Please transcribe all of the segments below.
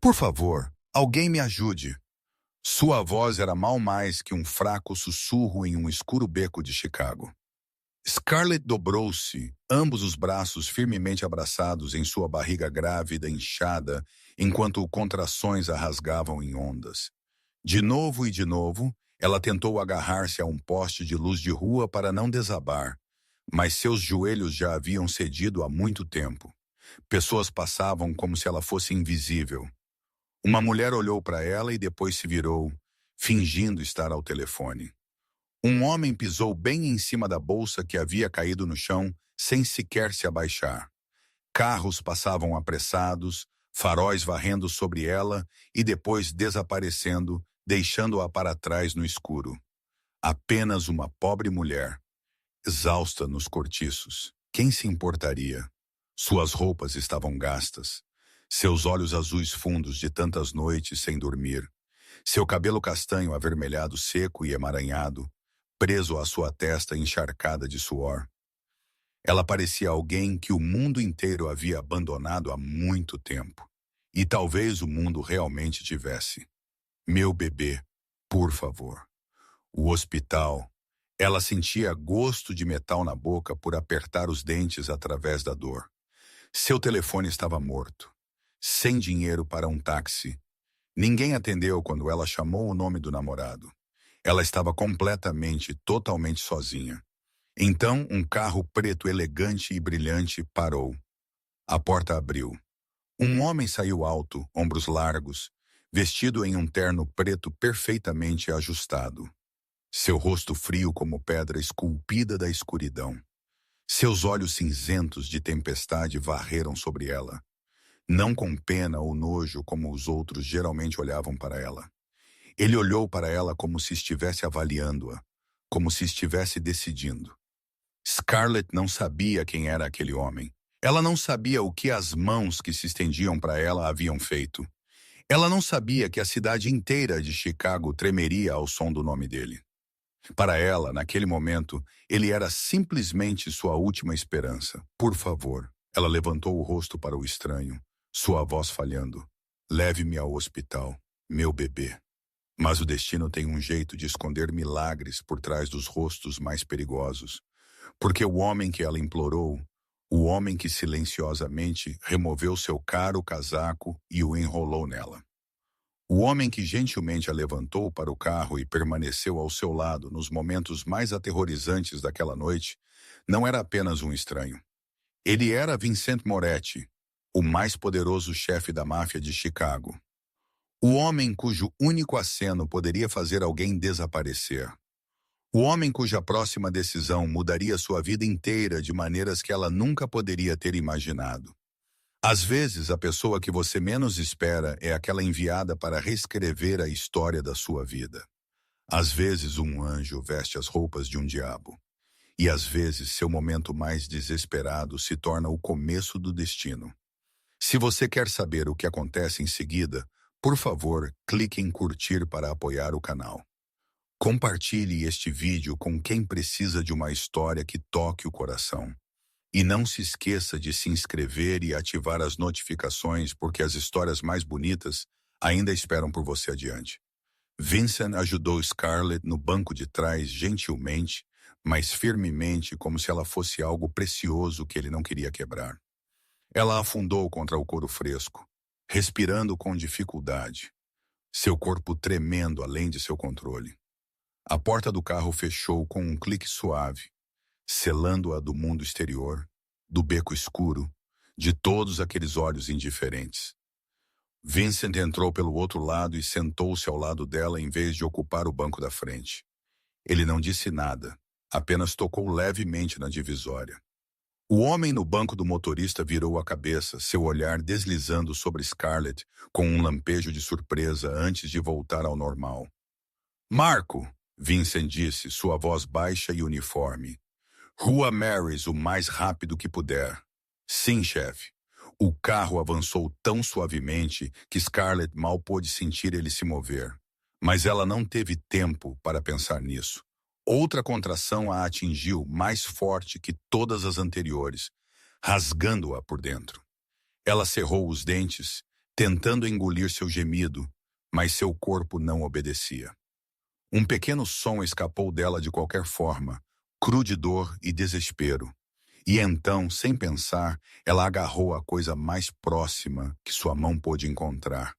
Por favor, alguém me ajude. Sua voz era mal mais que um fraco sussurro em um escuro beco de Chicago. Scarlett dobrou-se, ambos os braços firmemente abraçados em sua barriga grávida inchada, enquanto contrações a rasgavam em ondas. De novo e de novo, ela tentou agarrar-se a um poste de luz de rua para não desabar, mas seus joelhos já haviam cedido há muito tempo. Pessoas passavam como se ela fosse invisível. Uma mulher olhou para ela e depois se virou, fingindo estar ao telefone. Um homem pisou bem em cima da bolsa que havia caído no chão, sem sequer se abaixar. Carros passavam apressados, faróis varrendo sobre ela e depois desaparecendo, deixando-a para trás no escuro. Apenas uma pobre mulher, exausta nos cortiços. Quem se importaria? Suas roupas estavam gastas. Seus olhos azuis fundos de tantas noites sem dormir. Seu cabelo castanho avermelhado seco e emaranhado, preso à sua testa encharcada de suor. Ela parecia alguém que o mundo inteiro havia abandonado há muito tempo. E talvez o mundo realmente tivesse. Meu bebê, por favor. O hospital. Ela sentia gosto de metal na boca por apertar os dentes através da dor. Seu telefone estava morto. Sem dinheiro para um táxi. Ninguém atendeu quando ela chamou o nome do namorado. Ela estava totalmente sozinha. Então, um carro preto elegante e brilhante parou. A porta abriu. Um homem saiu alto, ombros largos, vestido em um terno preto perfeitamente ajustado. Seu rosto frio como pedra esculpida da escuridão. Seus olhos cinzentos de tempestade varreram sobre ela. Não com pena ou nojo como os outros geralmente olhavam para ela. Ele olhou para ela como se estivesse avaliando-a, como se estivesse decidindo. Scarlett não sabia quem era aquele homem. Ela não sabia o que as mãos que se estendiam para ela haviam feito. Ela não sabia que a cidade inteira de Chicago tremeria ao som do nome dele. Para ela, naquele momento, ele era simplesmente sua última esperança. Por favor. Ela levantou o rosto para o estranho, sua voz falhando. Leve-me ao hospital, meu bebê. Mas o destino tem um jeito de esconder milagres por trás dos rostos mais perigosos. Porque o homem que ela implorou, o homem que silenciosamente removeu seu caro casaco e o enrolou nela. O homem que gentilmente a levantou para o carro e permaneceu ao seu lado nos momentos mais aterrorizantes daquela noite, não era apenas um estranho. Ele era Vincent Moretti, o mais poderoso chefe da máfia de Chicago. O homem cujo único aceno poderia fazer alguém desaparecer. O homem cuja próxima decisão mudaria sua vida inteira de maneiras que ela nunca poderia ter imaginado. Às vezes, a pessoa que você menos espera é aquela enviada para reescrever a história da sua vida. Às vezes, um anjo veste as roupas de um diabo. E às vezes, seu momento mais desesperado se torna o começo do destino. Se você quer saber o que acontece em seguida, por favor, clique em curtir para apoiar o canal. Compartilhe este vídeo com quem precisa de uma história que toque o coração. E não se esqueça de se inscrever e ativar as notificações porque as histórias mais bonitas ainda esperam por você adiante. Vincent ajudou Scarlett no banco de trás gentilmente, mas firmemente como se ela fosse algo precioso que ele não queria quebrar. Ela afundou contra o couro fresco, respirando com dificuldade, seu corpo tremendo além de seu controle. A porta do carro fechou com um clique suave, selando-a do mundo exterior, do beco escuro, de todos aqueles olhos indiferentes. Vincent entrou pelo outro lado e sentou-se ao lado dela em vez de ocupar o banco da frente. Ele não disse nada, apenas tocou levemente na divisória. O homem no banco do motorista virou a cabeça, seu olhar deslizando sobre Scarlett com um lampejo de surpresa antes de voltar ao normal. Marco, Vincent disse, sua voz baixa e uniforme. Rua Marys o mais rápido que puder. Sim, chefe. O carro avançou tão suavemente que Scarlett mal pôde sentir ele se mover. Mas ela não teve tempo para pensar nisso. Outra contração a atingiu mais forte que todas as anteriores, rasgando-a por dentro. Ela cerrou os dentes, tentando engolir seu gemido, mas seu corpo não obedecia. Um pequeno som escapou dela de qualquer forma, cru de dor e desespero. E então, sem pensar, ela agarrou a coisa mais próxima que sua mão pôde encontrar.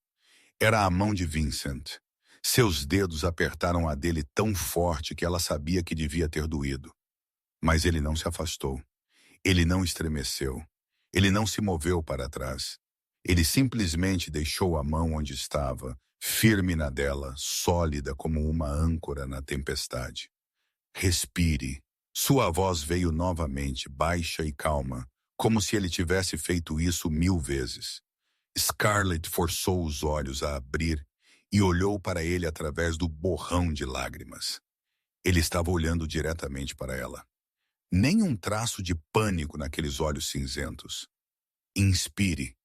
Era a mão de Vincent. Seus dedos apertaram a dele tão forte que ela sabia que devia ter doído. Mas ele não se afastou. Ele não estremeceu. Ele não se moveu para trás. Ele simplesmente deixou a mão onde estava, firme na dela, sólida como uma âncora na tempestade. Respire. Sua voz veio novamente, baixa e calma, como se ele tivesse feito isso 1000 vezes. Scarlett forçou os olhos a abrir e olhou para ele através do borrão de lágrimas. Ele estava olhando diretamente para ela. Nem um traço de pânico naqueles olhos cinzentos. Inspire.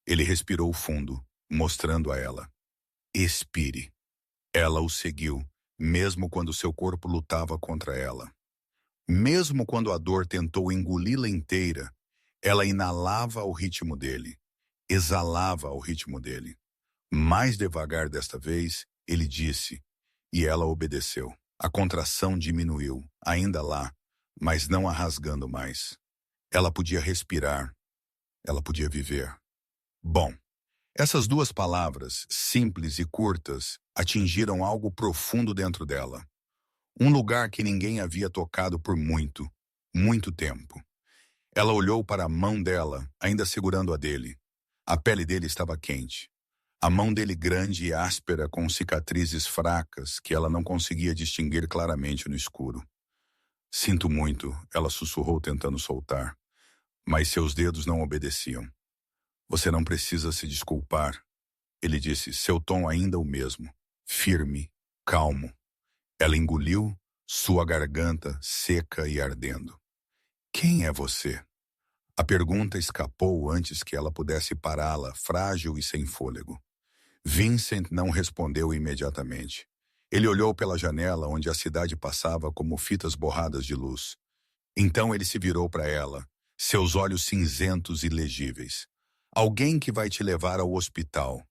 Ele respirou fundo, mostrando a ela. Expire. Ela o seguiu, mesmo quando seu corpo lutava contra ela. Mesmo quando a dor tentou engoli-la inteira, ela inalava ao ritmo dele, exalava ao ritmo dele. Mais devagar desta vez, ele disse, e ela obedeceu. A contração diminuiu, ainda lá, mas não a rasgando mais. Ela podia respirar, ela podia viver. Bom, essas duas palavras, simples e curtas, atingiram algo profundo dentro dela. Um lugar que ninguém havia tocado por muito, muito tempo. Ela olhou para a mão dela, ainda segurando a dele. A pele dele estava quente. A mão dele grande e áspera, com cicatrizes fracas que ela não conseguia distinguir claramente no escuro. Sinto muito, ela sussurrou tentando soltar, mas seus dedos não obedeciam. Você não precisa se desculpar, ele disse, seu tom ainda o mesmo, firme, calmo. Ela engoliu, sua garganta seca e ardendo. Quem é você? A pergunta escapou antes que ela pudesse pará-la, frágil e sem fôlego. Vincent não respondeu imediatamente. Ele olhou pela janela onde a cidade passava como fitas borradas de luz. Então ele se virou para ela, seus olhos cinzentos e legíveis. Alguém que vai te levar ao hospital.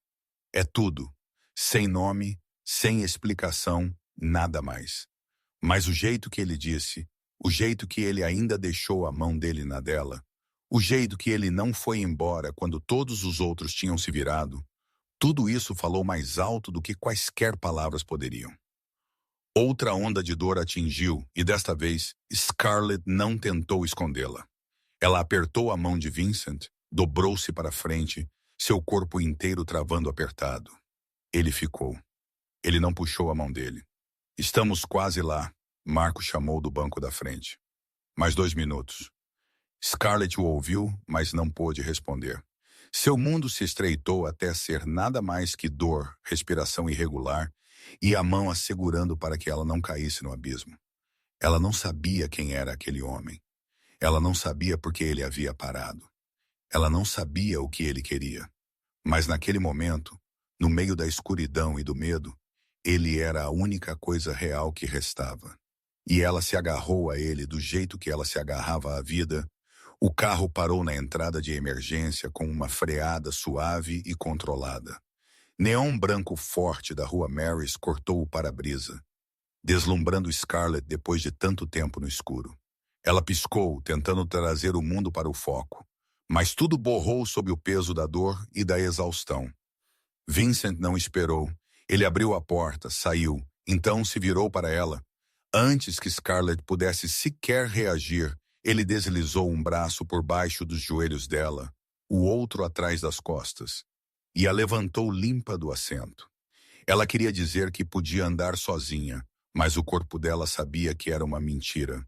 É tudo. Sem nome, sem explicação, nada mais. Mas o jeito que ele disse, o jeito que ele ainda deixou a mão dele na dela, o jeito que ele não foi embora quando todos os outros tinham se virado, tudo isso falou mais alto do que quaisquer palavras poderiam. Outra onda de dor atingiu e desta vez Scarlett não tentou escondê-la. Ela apertou a mão de Vincent, dobrou-se para frente, seu corpo inteiro travando apertado. Ele ficou. Ele não puxou a mão dele. Estamos quase lá, Marco chamou do banco da frente. Mais 2 minutos. Scarlett o ouviu, mas não pôde responder. Seu mundo se estreitou até ser nada mais que dor, respiração irregular e a mão a segurando para que ela não caísse no abismo. Ela não sabia quem era aquele homem. Ela não sabia por que ele havia parado. Ela não sabia o que ele queria. Mas naquele momento, no meio da escuridão e do medo, ele era a única coisa real que restava. E ela se agarrou a ele do jeito que ela se agarrava à vida. O carro parou na entrada de emergência com uma freada suave e controlada. Neon branco forte da rua Marys cortou o para-brisa, deslumbrando Scarlett depois de tanto tempo no escuro. Ela piscou, tentando trazer o mundo para o foco, mas tudo borrou sob o peso da dor e da exaustão. Vincent não esperou. Ele abriu a porta, saiu, então se virou para ela. Antes que Scarlett pudesse sequer reagir, ele deslizou um braço por baixo dos joelhos dela, o outro atrás das costas, e a levantou limpa do assento. Ela queria dizer que podia andar sozinha, mas o corpo dela sabia que era uma mentira.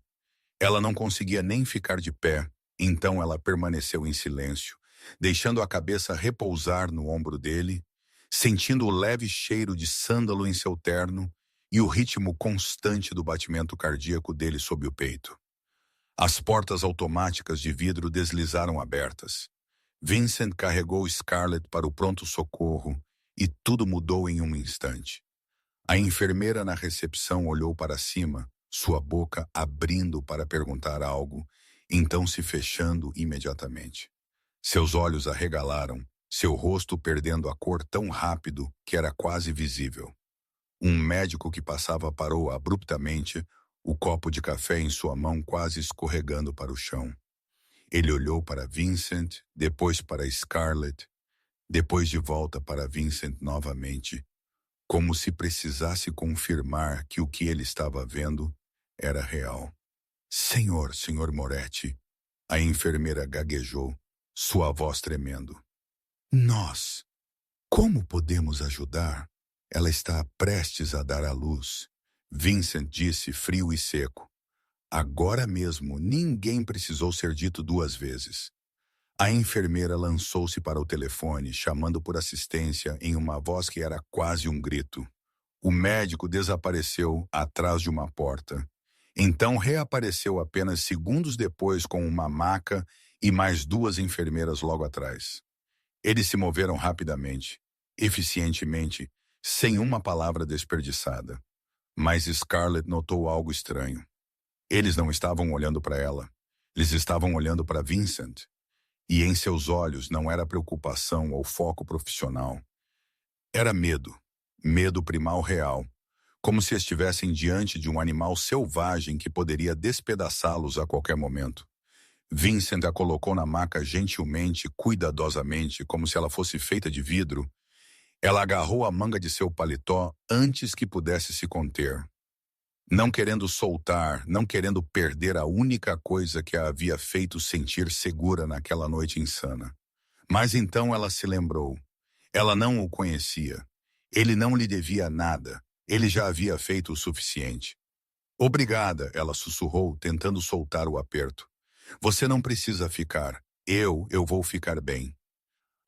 Ela não conseguia nem ficar de pé, então ela permaneceu em silêncio, deixando a cabeça repousar no ombro dele, sentindo o leve cheiro de sândalo em seu terno e o ritmo constante do batimento cardíaco dele sob o peito. As portas automáticas de vidro deslizaram abertas. Vincent carregou Scarlett para o pronto-socorro e tudo mudou em um instante. A enfermeira na recepção olhou para cima, sua boca abrindo para perguntar algo, então se fechando imediatamente. Seus olhos arregalaram, seu rosto perdendo a cor tão rápido que era quase visível. Um médico que passava parou abruptamente, o copo de café em sua mão quase escorregando para o chão. Ele olhou para Vincent, depois para Scarlett, depois de volta para Vincent novamente, como se precisasse confirmar que o que ele estava vendo era real. Senhor Moretti, a enfermeira gaguejou, sua voz tremendo. Nós, como podemos ajudar? Ela está prestes a dar à luz. Vincent disse frio e seco. Agora mesmo, ninguém precisou ser dito duas vezes. A enfermeira lançou-se para o telefone, chamando por assistência em uma voz que era quase um grito. O médico desapareceu atrás de uma porta. Então reapareceu apenas segundos depois com uma maca e mais duas enfermeiras logo atrás. Eles se moveram rapidamente, eficientemente, sem uma palavra desperdiçada. Mas Scarlett notou algo estranho. Eles não estavam olhando para ela. Eles estavam olhando para Vincent. E em seus olhos não era preocupação ou foco profissional. Era medo. Medo primal real. Como se estivessem diante de um animal selvagem que poderia despedaçá-los a qualquer momento. Vincent a colocou na maca gentilmente, cuidadosamente, como se ela fosse feita de vidro. Ela agarrou a manga de seu paletó antes que pudesse se conter. Não querendo soltar, não querendo perder a única coisa que a havia feito sentir segura naquela noite insana. Mas então ela se lembrou. Ela não o conhecia. Ele não lhe devia nada. Ele já havia feito o suficiente. Obrigada, ela sussurrou, tentando soltar o aperto. Você não precisa ficar. Eu vou ficar bem.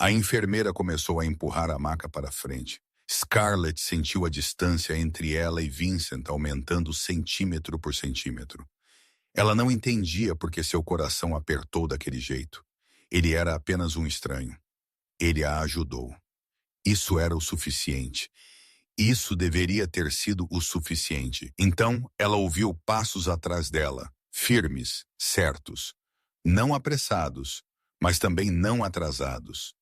A enfermeira começou a empurrar a maca para frente. Scarlett sentiu a distância entre ela e Vincent aumentando centímetro por centímetro. Ela não entendia porque seu coração apertou daquele jeito. Ele era apenas um estranho. Ele a ajudou. Isso era o suficiente. Isso deveria ter sido o suficiente. Então, ela ouviu passos atrás dela, firmes, certos. Não apressados, mas também não atrasados.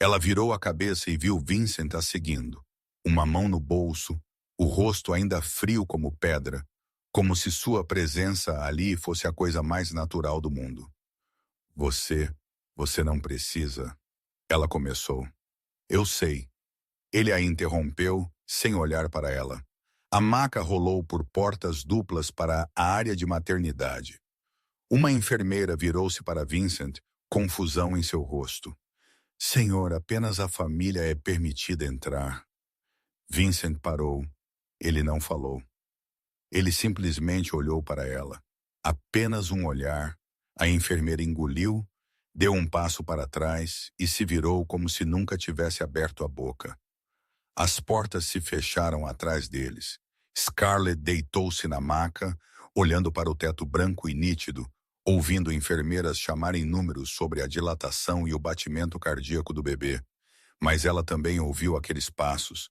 Ela virou a cabeça e viu Vincent a seguindo. Uma mão no bolso, o rosto ainda frio como pedra, como se sua presença ali fosse a coisa mais natural do mundo. Você não precisa. Ela começou. Eu sei. Ele a interrompeu, sem olhar para ela. A maca rolou por portas duplas para a área de maternidade. Uma enfermeira virou-se para Vincent, confusão em seu rosto. Senhor, apenas a família é permitida entrar. Vincent parou. Ele não falou. Ele simplesmente olhou para ela. Apenas um olhar. A enfermeira engoliu, deu um passo para trás e se virou como se nunca tivesse aberto a boca. As portas se fecharam atrás deles. Scarlett deitou-se na maca, olhando para o teto branco e nítido, ouvindo enfermeiras chamarem números sobre a dilatação e o batimento cardíaco do bebê. Mas ela também ouviu aqueles passos,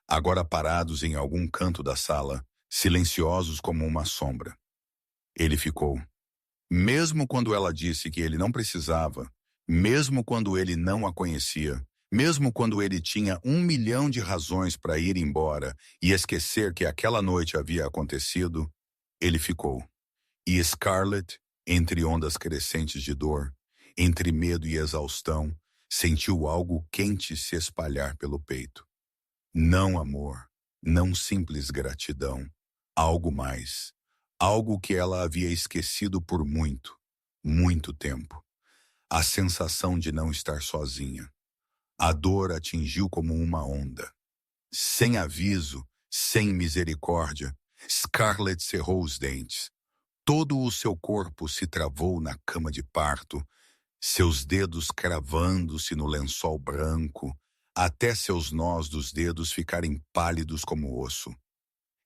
agora parados em algum canto da sala, silenciosos como uma sombra. Ele ficou. Mesmo quando ela disse que ele não precisava, mesmo quando ele não a conhecia, mesmo quando ele tinha 1 milhão de razões para ir embora e esquecer que aquela noite havia acontecido, ele ficou. E Scarlett, entre ondas crescentes de dor, entre medo e exaustão, sentiu algo quente se espalhar pelo peito. Não amor, não simples gratidão, algo mais. Algo que ela havia esquecido por muito, muito tempo. A sensação de não estar sozinha. A dor atingiu como uma onda. Sem aviso, sem misericórdia, Scarlett cerrou os dentes. Todo o seu corpo se travou na cama de parto, seus dedos cravando-se no lençol branco, até seus nós dos dedos ficarem pálidos como osso.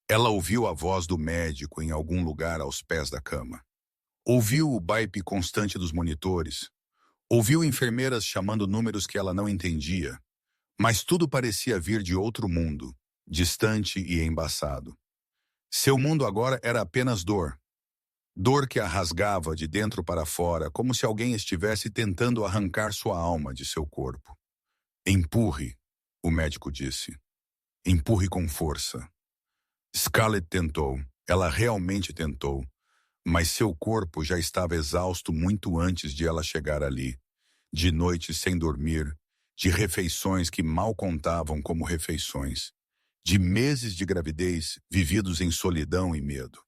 Ela ouviu a voz do médico em algum lugar aos pés da cama. Ouviu o baipe constante dos monitores. Ouviu enfermeiras chamando números que ela não entendia. Mas tudo parecia vir de outro mundo, distante e embaçado. Seu mundo agora era apenas dor. Dor que a rasgava de dentro para fora, como se alguém estivesse tentando arrancar sua alma de seu corpo. Empurre, o médico disse. Empurre com força. Scarlett tentou. Ela realmente tentou. Mas seu corpo já estava exausto muito antes de ela chegar ali. De noites sem dormir, de refeições que mal contavam como refeições, de meses de gravidez vividos em solidão e medo.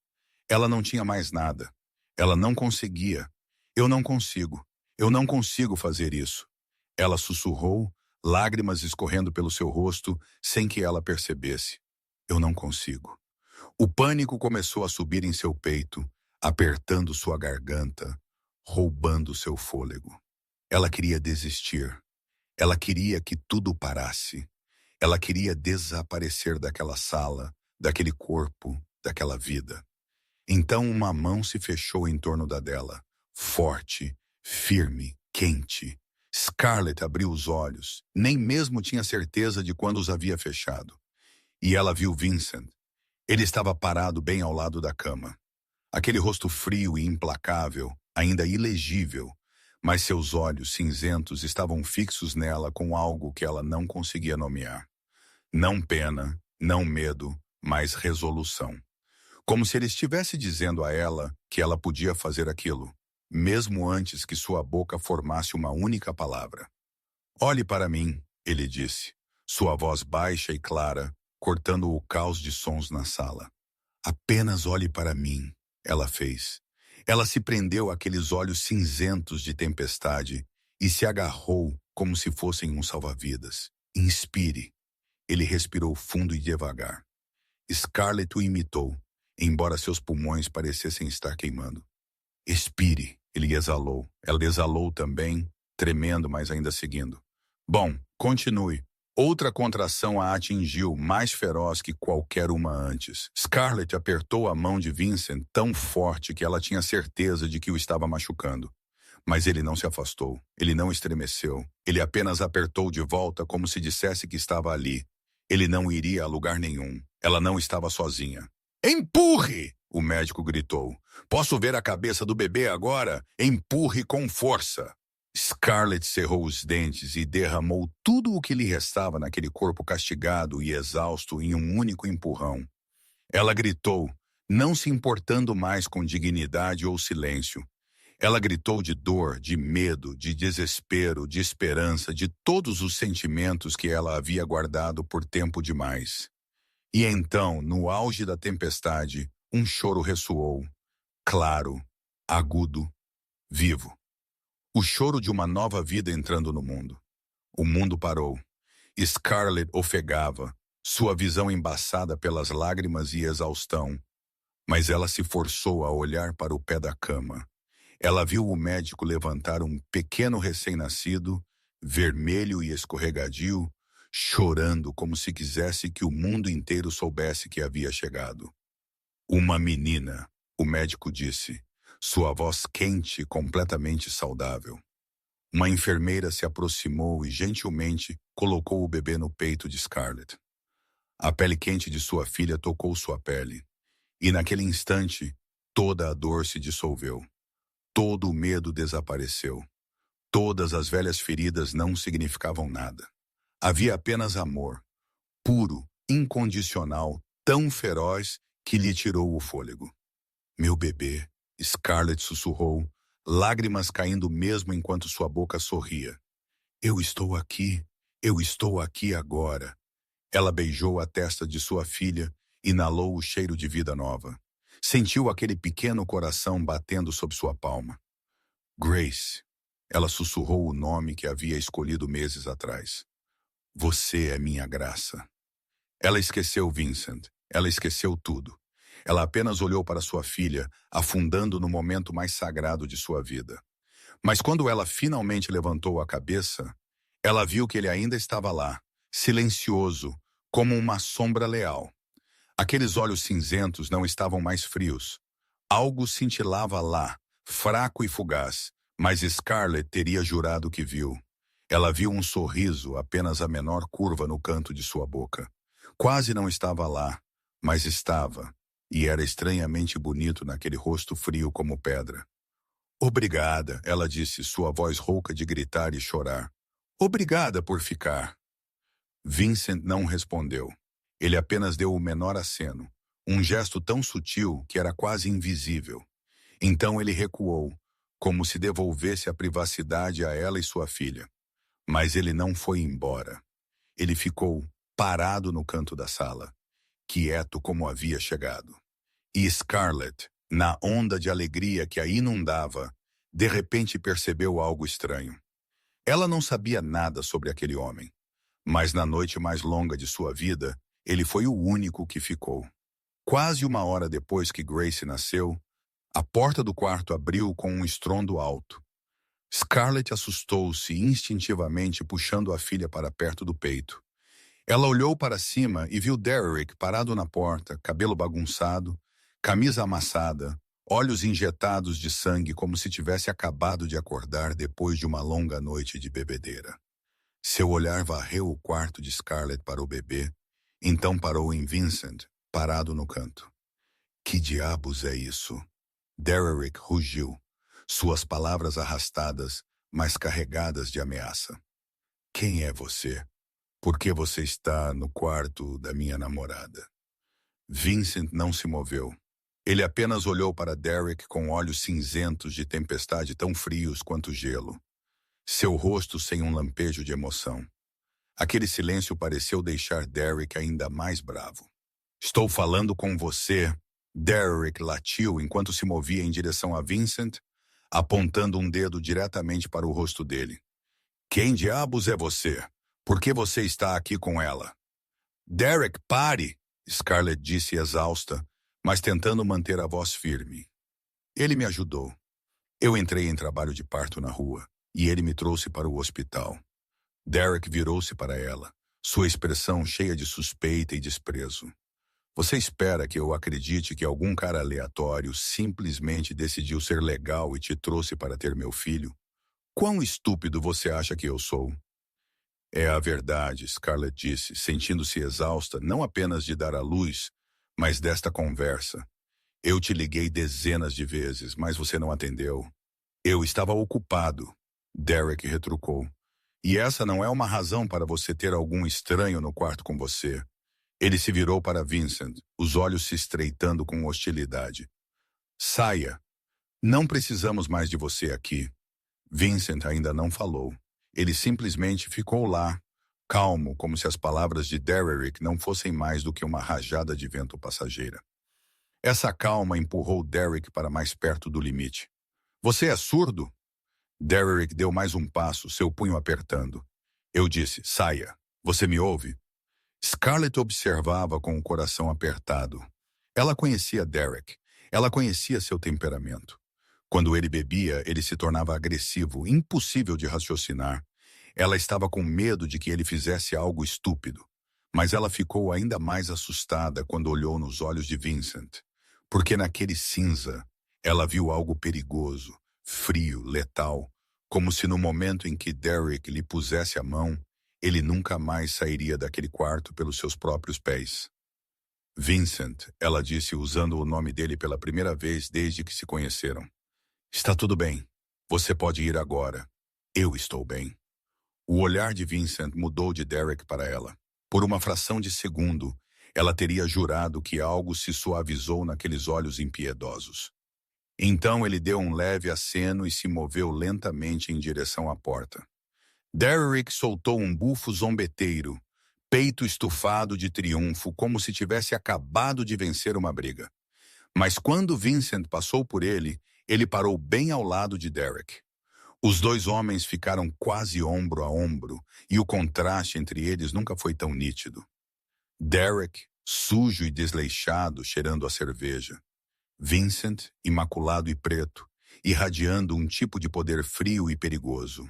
Ela não tinha mais nada. Ela não conseguia. Eu não consigo. Eu não consigo fazer isso. Ela sussurrou, lágrimas escorrendo pelo seu rosto, sem que ela percebesse. Eu não consigo. O pânico começou a subir em seu peito, apertando sua garganta, roubando seu fôlego. Ela queria desistir. Ela queria que tudo parasse. Ela queria desaparecer daquela sala, daquele corpo, daquela vida. Então uma mão se fechou em torno da dela, forte, firme, quente. Scarlett abriu os olhos, nem mesmo tinha certeza de quando os havia fechado. E ela viu Vincent. Ele estava parado bem ao lado da cama. Aquele rosto frio e implacável, ainda ilegível, mas seus olhos cinzentos estavam fixos nela com algo que ela não conseguia nomear. Não pena, não medo, mas resolução. Como se ele estivesse dizendo a ela que ela podia fazer aquilo, mesmo antes que sua boca formasse uma única palavra. Olhe para mim, ele disse, sua voz baixa e clara, cortando o caos de sons na sala. Apenas olhe para mim, ela fez. Ela se prendeu àqueles olhos cinzentos de tempestade e se agarrou como se fossem um salva-vidas. Inspire. Ele respirou fundo e devagar. Scarlett o imitou, embora seus pulmões parecessem estar queimando. Expire, ele exalou. Ela exalou também, tremendo, mas ainda seguindo. Bom, continue. Outra contração a atingiu, mais feroz que qualquer uma antes. Scarlett apertou a mão de Vincent tão forte que ela tinha certeza de que o estava machucando. Mas ele não se afastou, ele não estremeceu. Ele apenas apertou de volta como se dissesse que estava ali. Ele não iria a lugar nenhum. Ela não estava sozinha. Empurre! O médico gritou. Posso ver a cabeça do bebê agora? Empurre com força! Scarlett cerrou os dentes e derramou tudo o que lhe restava naquele corpo castigado e exausto em um único empurrão. Ela gritou, não se importando mais com dignidade ou silêncio. Ela gritou de dor, de medo, de desespero, de esperança, de todos os sentimentos que ela havia guardado por tempo demais. E então, no auge da tempestade, um choro ressoou, claro, agudo, vivo. O choro de uma nova vida entrando no mundo. O mundo parou. Scarlett ofegava, sua visão embaçada pelas lágrimas e exaustão. Mas ela se forçou a olhar para o pé da cama. Ela viu o médico levantar um pequeno recém-nascido, vermelho e escorregadio, chorando como se quisesse que o mundo inteiro soubesse que havia chegado. Uma menina, o médico disse, sua voz quente e completamente saudável. Uma enfermeira se aproximou e gentilmente colocou o bebê no peito de Scarlett. A pele quente de sua filha tocou sua pele, e naquele instante, toda a dor se dissolveu. Todo o medo desapareceu. Todas as velhas feridas não significavam nada. Havia apenas amor, puro, incondicional, tão feroz que lhe tirou o fôlego. Meu bebê, Scarlett sussurrou, lágrimas caindo mesmo enquanto sua boca sorria. Eu estou aqui agora. Ela beijou a testa de sua filha, inalou o cheiro de vida nova. Sentiu aquele pequeno coração batendo sob sua palma. Grace. Ela sussurrou o nome que havia escolhido meses atrás. Você é minha graça. Ela esqueceu Vincent. Ela esqueceu tudo. Ela apenas olhou para sua filha, afundando no momento mais sagrado de sua vida. Mas quando ela finalmente levantou a cabeça, ela viu que ele ainda estava lá, silencioso, como uma sombra leal. Aqueles olhos cinzentos não estavam mais frios. Algo cintilava lá, fraco e fugaz, mas Scarlett teria jurado que viu. Ela viu um sorriso, apenas a menor curva no canto de sua boca. Quase não estava lá, mas estava, e era estranhamente bonito naquele rosto frio como pedra. Obrigada, ela disse, sua voz rouca de gritar e chorar. Obrigada por ficar. Vincent não respondeu. Ele apenas deu o menor aceno, um gesto tão sutil que era quase invisível. Então ele recuou, como se devolvesse a privacidade a ela e sua filha. Mas ele não foi embora. Ele ficou parado no canto da sala, quieto como havia chegado. E Scarlett, na onda de alegria que a inundava, de repente percebeu algo estranho. Ela não sabia nada sobre aquele homem, mas na noite mais longa de sua vida, ele foi o único que ficou. Quase uma hora depois que Grace nasceu, a porta do quarto abriu com um estrondo alto. Scarlett assustou-se instintivamente, puxando a filha para perto do peito. Ela olhou para cima e viu Derek parado na porta, cabelo bagunçado, camisa amassada, olhos injetados de sangue como se tivesse acabado de acordar depois de uma longa noite de bebedeira. Seu olhar varreu o quarto de Scarlett para o bebê, então parou em Vincent, parado no canto. Que diabos é isso? Derek rugiu, suas palavras arrastadas, mas carregadas de ameaça. Quem é você? Por que você está no quarto da minha namorada? Vincent não se moveu. Ele apenas olhou para Derek com olhos cinzentos de tempestade tão frios quanto gelo. Seu rosto sem um lampejo de emoção. Aquele silêncio pareceu deixar Derek ainda mais bravo. Estou falando com você. Derek latiu enquanto se movia em direção a Vincent, apontando um dedo diretamente para o rosto dele. Quem diabos é você? Por que você está aqui com ela? Derek, pare! Scarlett disse exausta, mas tentando manter a voz firme. Ele me ajudou. Eu entrei em trabalho de parto na rua, e ele me trouxe para o hospital. Derek virou-se para ela, sua expressão cheia de suspeita e desprezo. Você espera que eu acredite que algum cara aleatório simplesmente decidiu ser legal e te trouxe para ter meu filho? Quão estúpido você acha que eu sou? É a verdade, Scarlett disse, sentindo-se exausta não apenas de dar à luz, mas desta conversa. Eu te liguei dezenas de vezes, mas você não atendeu. Eu estava ocupado, Derek retrucou. E essa não é uma razão para você ter algum estranho no quarto com você. Ele se virou para Vincent, os olhos se estreitando com hostilidade. Saia. Não precisamos mais de você aqui. Vincent ainda não falou. Ele simplesmente ficou lá, calmo, como se as palavras de Derek não fossem mais do que uma rajada de vento passageira. Essa calma empurrou Derek para mais perto do limite. Você é surdo? Derek deu mais um passo, seu punho apertando. Eu disse, saia. Você me ouve? Scarlett observava com o coração apertado. Ela conhecia Derek. Ela conhecia seu temperamento. Quando ele bebia, ele se tornava agressivo, impossível de raciocinar. Ela estava com medo de que ele fizesse algo estúpido. Mas ela ficou ainda mais assustada quando olhou nos olhos de Vincent. Porque naquele cinza, ela viu algo perigoso, frio, letal, como se no momento em que Derek lhe pusesse a mão, ele nunca mais sairia daquele quarto pelos seus próprios pés. Vincent, ela disse usando o nome dele pela primeira vez desde que se conheceram. Está tudo bem. Você pode ir agora. Eu estou bem. O olhar de Vincent mudou de Derek para ela. Por uma fração de segundo, ela teria jurado que algo se suavizou naqueles olhos impiedosos. Então ele deu um leve aceno e se moveu lentamente em direção à porta. Derek soltou um bufo zombeteiro, peito estufado de triunfo, como se tivesse acabado de vencer uma briga. Mas quando Vincent passou por ele, ele parou bem ao lado de Derek. Os dois homens ficaram quase ombro a ombro, e o contraste entre eles nunca foi tão nítido. Derek, sujo e desleixado, cheirando a cerveja. Vincent, imaculado e preto, irradiando um tipo de poder frio e perigoso.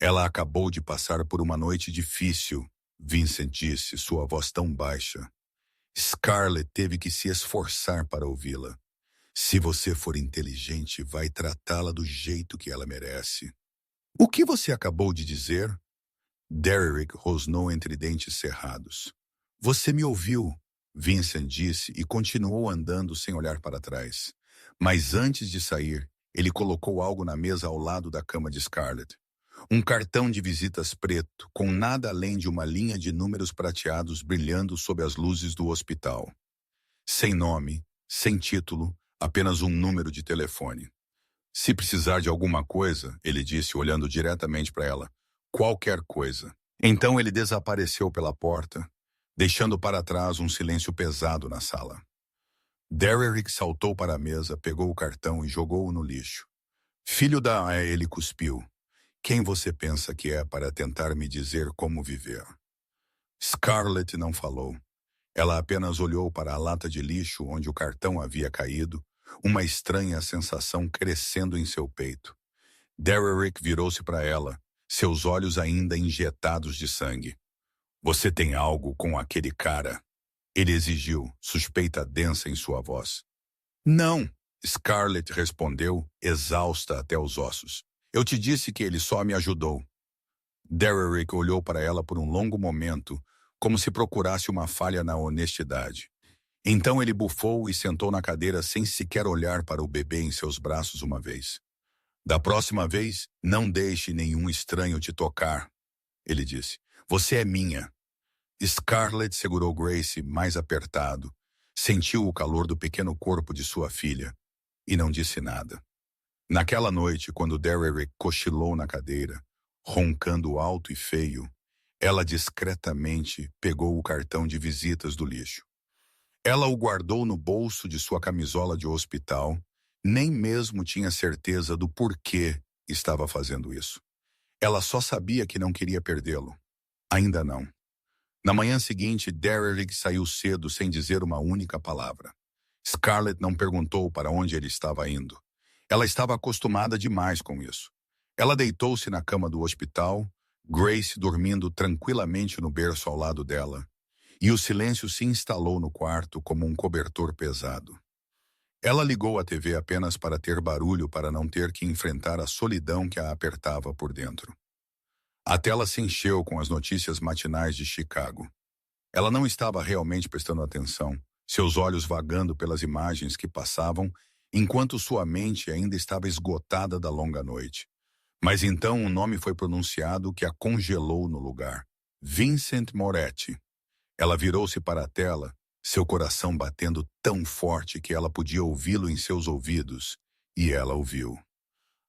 Ela acabou de passar por uma noite difícil, Vincent disse, sua voz tão baixa. Scarlett teve que se esforçar para ouvi-la. Se você for inteligente, vai tratá-la do jeito que ela merece. O que você acabou de dizer? Derek rosnou entre dentes cerrados. Você me ouviu, Vincent disse e continuou andando sem olhar para trás. Mas antes de sair, ele colocou algo na mesa ao lado da cama de Scarlett. Um cartão de visitas preto, com nada além de uma linha de números prateados brilhando sob as luzes do hospital. Sem nome, sem título, apenas um número de telefone. Se precisar de alguma coisa, ele disse olhando diretamente para ela, qualquer coisa. Então ele desapareceu pela porta, deixando para trás um silêncio pesado na sala. Derrick saltou para a mesa, pegou o cartão e jogou-o no lixo. Filho da... Ele cuspiu. Quem você pensa que é para tentar me dizer como viver? Scarlett não falou. Ela apenas olhou para a lata de lixo onde o cartão havia caído, uma estranha sensação crescendo em seu peito. Derrick virou-se para ela, seus olhos ainda injetados de sangue. Você tem algo com aquele cara? Ele exigiu, suspeita densa em sua voz. Não, Scarlett respondeu, exausta até os ossos. Eu te disse que ele só me ajudou. Derrick olhou para ela por um longo momento, como se procurasse uma falha na honestidade. Então ele bufou e sentou na cadeira sem sequer olhar para o bebê em seus braços uma vez. Da próxima vez, não deixe nenhum estranho te tocar, ele disse. Você é minha. Scarlett segurou Grace mais apertado, sentiu o calor do pequeno corpo de sua filha e não disse nada. Naquela noite, quando Derrick cochilou na cadeira, roncando alto e feio, ela discretamente pegou o cartão de visitas do lixo. Ela o guardou no bolso de sua camisola de hospital, nem mesmo tinha certeza do porquê estava fazendo isso. Ela só sabia que não queria perdê-lo. Ainda não. Na manhã seguinte, Derrick saiu cedo sem dizer uma única palavra. Scarlett não perguntou para onde ele estava indo. Ela estava acostumada demais com isso. Ela deitou-se na cama do hospital, Grace dormindo tranquilamente no berço ao lado dela, e o silêncio se instalou no quarto como um cobertor pesado. Ela ligou a TV apenas para ter barulho para não ter que enfrentar a solidão que a apertava por dentro. A tela se encheu com as notícias matinais de Chicago. Ela não estava realmente prestando atenção, seus olhos vagando pelas imagens que passavam, enquanto sua mente ainda estava esgotada da longa noite. Mas então um nome foi pronunciado que a congelou no lugar. Vincent Moretti. Ela virou-se para a tela, seu coração batendo tão forte que ela podia ouvi-lo em seus ouvidos, e ela ouviu.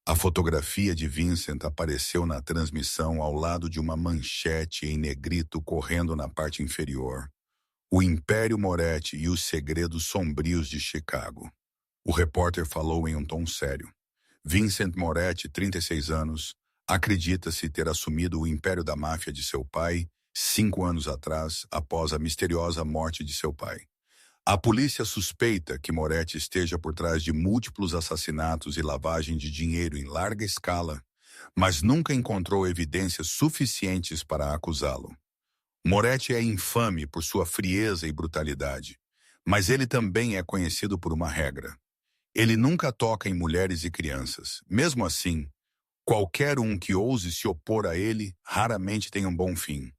A fotografia de Vincent apareceu na transmissão ao lado de uma manchete em negrito correndo na parte inferior. O Império Moretti e os segredos sombrios de Chicago. O repórter falou em um tom sério. Vincent Moretti, 36 anos, acredita-se ter assumido o império da máfia de seu pai 5 anos atrás, após a misteriosa morte de seu pai. A polícia suspeita que Moretti esteja por trás de múltiplos assassinatos e lavagem de dinheiro em larga escala, mas nunca encontrou evidências suficientes para acusá-lo. Moretti é infame por sua frieza e brutalidade, mas ele também é conhecido por uma regra. Ele nunca toca em mulheres e crianças. Mesmo assim, qualquer um que ouse se opor a ele raramente tem um bom fim.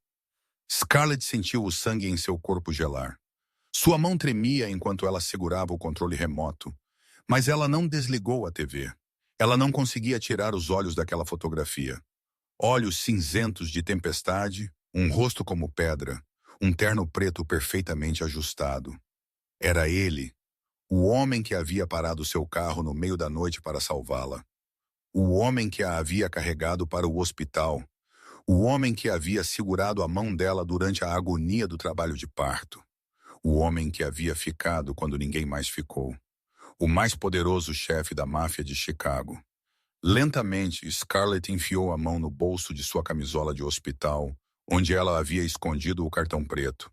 Scarlett sentiu o sangue em seu corpo gelar. Sua mão tremia enquanto ela segurava o controle remoto, mas ela não desligou a TV. Ela não conseguia tirar os olhos daquela fotografia. Olhos cinzentos de tempestade, um rosto como pedra, um terno preto perfeitamente ajustado. Era ele, o homem que havia parado seu carro no meio da noite para salvá-la. O homem que a havia carregado para o hospital. O homem que havia segurado a mão dela durante a agonia do trabalho de parto. O homem que havia ficado quando ninguém mais ficou. O mais poderoso chefe da máfia de Chicago. Lentamente, Scarlett enfiou a mão no bolso de sua camisola de hospital, onde ela havia escondido o cartão preto.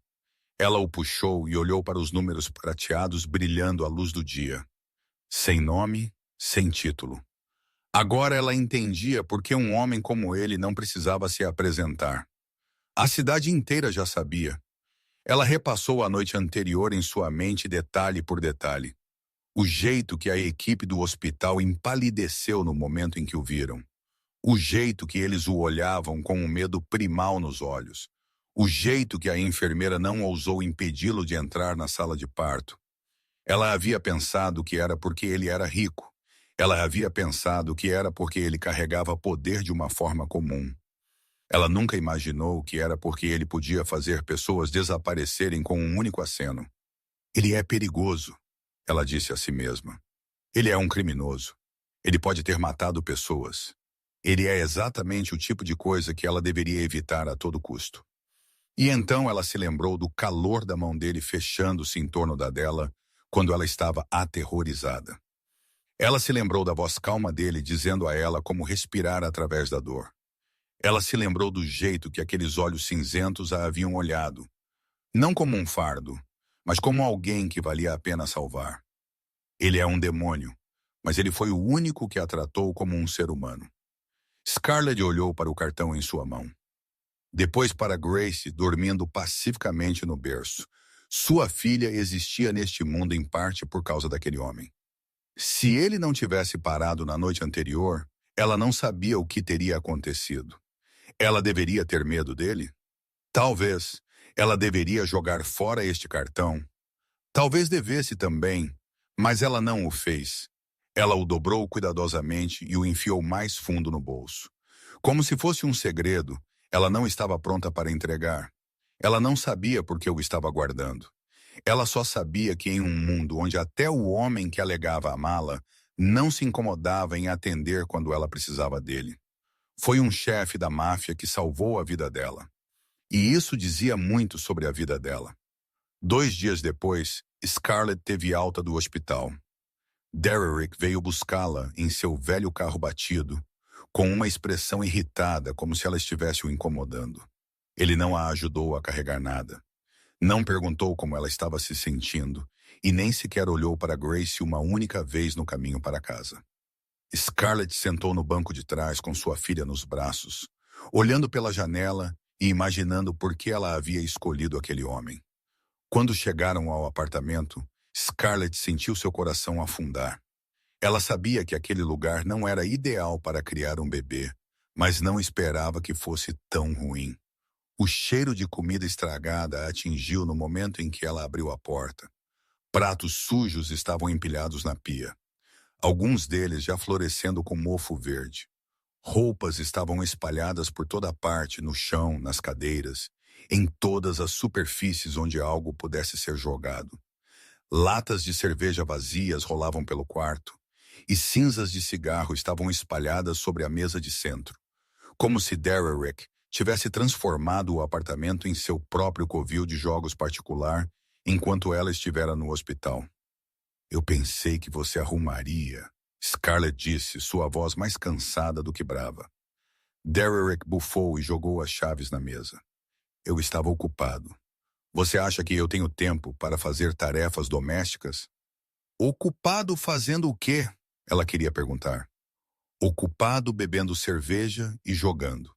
Ela o puxou e olhou para os números prateados brilhando à luz do dia. Sem nome, sem título. Agora ela entendia por que um homem como ele não precisava se apresentar. A cidade inteira já sabia. Ela repassou a noite anterior em sua mente detalhe por detalhe. O jeito que a equipe do hospital empalideceu no momento em que o viram. O jeito que eles o olhavam com um medo primal nos olhos. O jeito que a enfermeira não ousou impedi-lo de entrar na sala de parto. Ela havia pensado que era porque ele era rico. Ela havia pensado que era porque ele carregava poder de uma forma comum. Ela nunca imaginou que era porque ele podia fazer pessoas desaparecerem com um único aceno. Ele é perigoso, ela disse a si mesma. Ele é um criminoso. Ele pode ter matado pessoas. Ele é exatamente o tipo de coisa que ela deveria evitar a todo custo. E então ela se lembrou do calor da mão dele fechando-se em torno da dela quando ela estava aterrorizada. Ela se lembrou da voz calma dele dizendo a ela como respirar através da dor. Ela se lembrou do jeito que aqueles olhos cinzentos a haviam olhado, não como um fardo, mas como alguém que valia a pena salvar. Ele é um demônio, mas ele foi o único que a tratou como um ser humano. Scarlett olhou para o cartão em sua mão. Depois para Grace, dormindo pacificamente no berço. Sua filha existia neste mundo em parte por causa daquele homem. Se ele não tivesse parado na noite anterior, ela não sabia o que teria acontecido. Ela deveria ter medo dele? Talvez. Ela deveria jogar fora este cartão. Talvez devesse também, mas ela não o fez. Ela o dobrou cuidadosamente e o enfiou mais fundo no bolso. Como se fosse um segredo, ela não estava pronta para entregar. Ela não sabia por que o estava guardando. Ela só sabia que em um mundo onde até o homem que alegava amá-la não se incomodava em atender quando ela precisava dele. Foi um chefe da máfia que salvou a vida dela. E isso dizia muito sobre a vida dela. 2 dias depois, Scarlett teve alta do hospital. Derrick veio buscá-la em seu velho carro batido, com uma expressão irritada, como se ela estivesse o incomodando. Ele não a ajudou a carregar nada. Não perguntou como ela estava se sentindo e nem sequer olhou para Grace uma única vez no caminho para casa. Scarlett sentou no banco de trás com sua filha nos braços, olhando pela janela e imaginando por que ela havia escolhido aquele homem. Quando chegaram ao apartamento, Scarlett sentiu seu coração afundar. Ela sabia que aquele lugar não era ideal para criar um bebê, mas não esperava que fosse tão ruim. O cheiro de comida estragada a atingiu no momento em que ela abriu a porta. Pratos sujos estavam empilhados na pia, alguns deles já florescendo com mofo verde. Roupas estavam espalhadas por toda parte, no chão, nas cadeiras, em todas as superfícies onde algo pudesse ser jogado. Latas de cerveja vazias rolavam pelo quarto, e cinzas de cigarro estavam espalhadas sobre a mesa de centro, como se Derrick tivesse transformado o apartamento em seu próprio covil de jogos particular enquanto ela estivera no hospital. Eu pensei que você arrumaria, Scarlett disse, sua voz mais cansada do que brava. Derrick bufou e jogou as chaves na mesa. Eu estava ocupado. Você acha que eu tenho tempo para fazer tarefas domésticas? Ocupado fazendo o quê? Ela queria perguntar. Ocupado bebendo cerveja e jogando.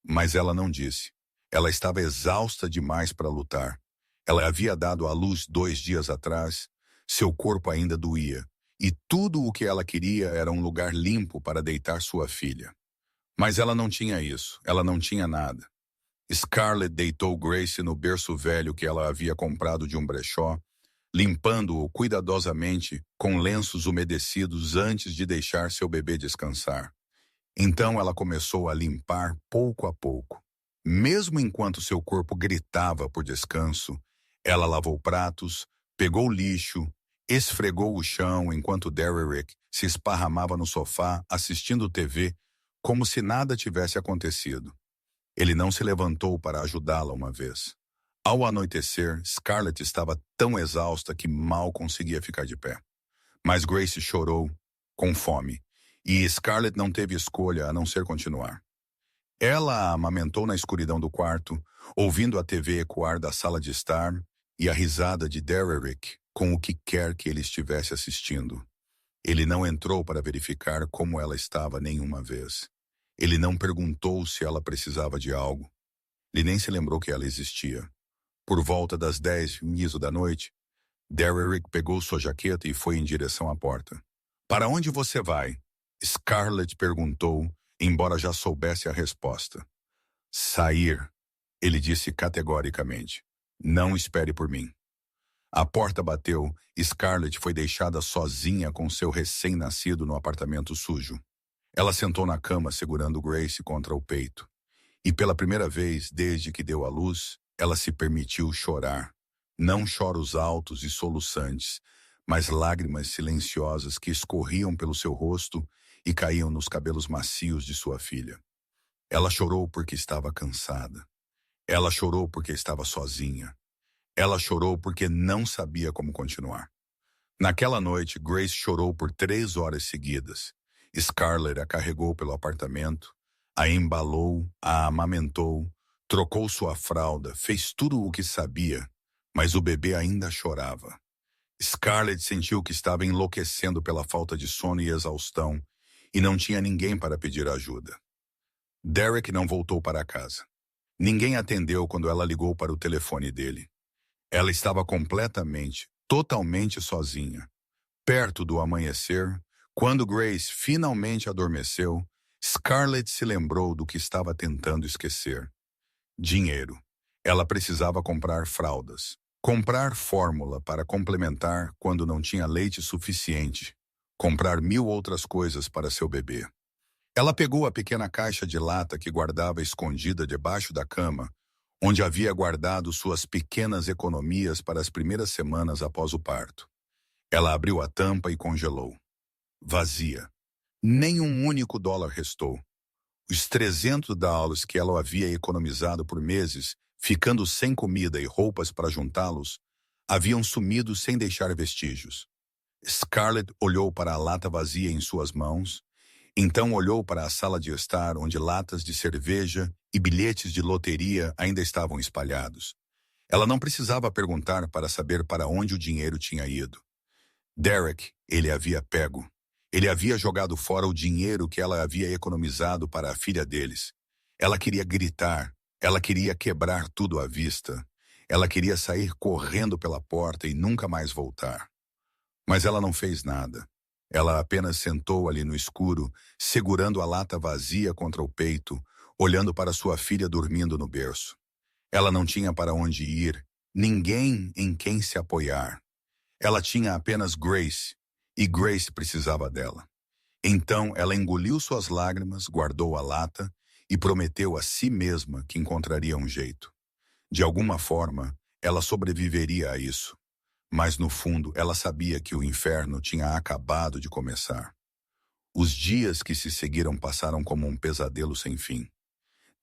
Mas ela não disse. Ela estava exausta demais para lutar. Ela havia dado à luz 2 dias atrás. Seu corpo ainda doía. E tudo o que ela queria era um lugar limpo para deitar sua filha. Mas ela não tinha isso. Ela não tinha nada. Scarlett deitou Grace no berço velho que ela havia comprado de um brechó, limpando-o cuidadosamente com lenços umedecidos antes de deixar seu bebê descansar. Então ela começou a limpar pouco a pouco. Mesmo enquanto seu corpo gritava por descanso, ela lavou pratos, pegou lixo, esfregou o chão enquanto Derrick se esparramava no sofá assistindo TV como se nada tivesse acontecido. Ele não se levantou para ajudá-la uma vez. Ao anoitecer, Scarlett estava tão exausta que mal conseguia ficar de pé. Mas Grace chorou, com fome, e Scarlett não teve escolha a não ser continuar. Ela a amamentou na escuridão do quarto, ouvindo a TV ecoar da sala de estar e a risada de Derrick com o que quer que ele estivesse assistindo. Ele não entrou para verificar como ela estava nenhuma vez. Ele não perguntou se ela precisava de algo. Ele nem se lembrou que ela existia. Por volta das 10h da noite, Derrick pegou sua jaqueta e foi em direção à porta. Para onde você vai? Scarlett perguntou, embora já soubesse a resposta. Sair, ele disse categoricamente. Não espere por mim. A porta bateu e Scarlett foi deixada sozinha com seu recém-nascido no apartamento sujo. Ela sentou na cama segurando Grace contra o peito. E pela primeira vez desde que deu à luz, ela se permitiu chorar. Não choros altos e soluçantes, mas lágrimas silenciosas que escorriam pelo seu rosto e caíam nos cabelos macios de sua filha. Ela chorou porque estava cansada. Ela chorou porque estava sozinha. Ela chorou porque não sabia como continuar. Naquela noite, Grace chorou por 3 horas seguidas. Scarlett a carregou pelo apartamento, a embalou, a amamentou, trocou sua fralda, fez tudo o que sabia, mas o bebê ainda chorava. Scarlett sentiu que estava enlouquecendo pela falta de sono e exaustão, e não tinha ninguém para pedir ajuda. Derek não voltou para casa. Ninguém atendeu quando ela ligou para o telefone dele. Ela estava completamente, totalmente sozinha. Perto do amanhecer, quando Grace finalmente adormeceu, Scarlett se lembrou do que estava tentando esquecer. Dinheiro. Ela precisava comprar fraldas. Comprar fórmula para complementar quando não tinha leite suficiente. Comprar 1000 outras coisas para seu bebê. Ela pegou a pequena caixa de lata que guardava escondida debaixo da cama, onde havia guardado suas pequenas economias para as primeiras semanas após o parto. Ela abriu a tampa e congelou. Vazia. Nem um único dólar restou. Os $300 que ela havia economizado por meses, ficando sem comida e roupas para juntá-los, haviam sumido sem deixar vestígios. Scarlett olhou para a lata vazia em suas mãos, então olhou para a sala de estar onde latas de cerveja e bilhetes de loteria ainda estavam espalhados. Ela não precisava perguntar para saber para onde o dinheiro tinha ido. Derek, ele havia pego. Ele havia jogado fora o dinheiro que ela havia economizado para a filha deles. Ela queria gritar, ela queria quebrar tudo à vista. Ela queria sair correndo pela porta e nunca mais voltar. Mas ela não fez nada. Ela apenas sentou ali no escuro, segurando a lata vazia contra o peito, olhando para sua filha dormindo no berço. Ela não tinha para onde ir, ninguém em quem se apoiar. Ela tinha apenas Grace, e Grace precisava dela. Então ela engoliu suas lágrimas, guardou a lata e prometeu a si mesma que encontraria um jeito. De alguma forma, ela sobreviveria a isso. Mas no fundo, ela sabia que o inferno tinha acabado de começar. Os dias que se seguiram passaram como um pesadelo sem fim.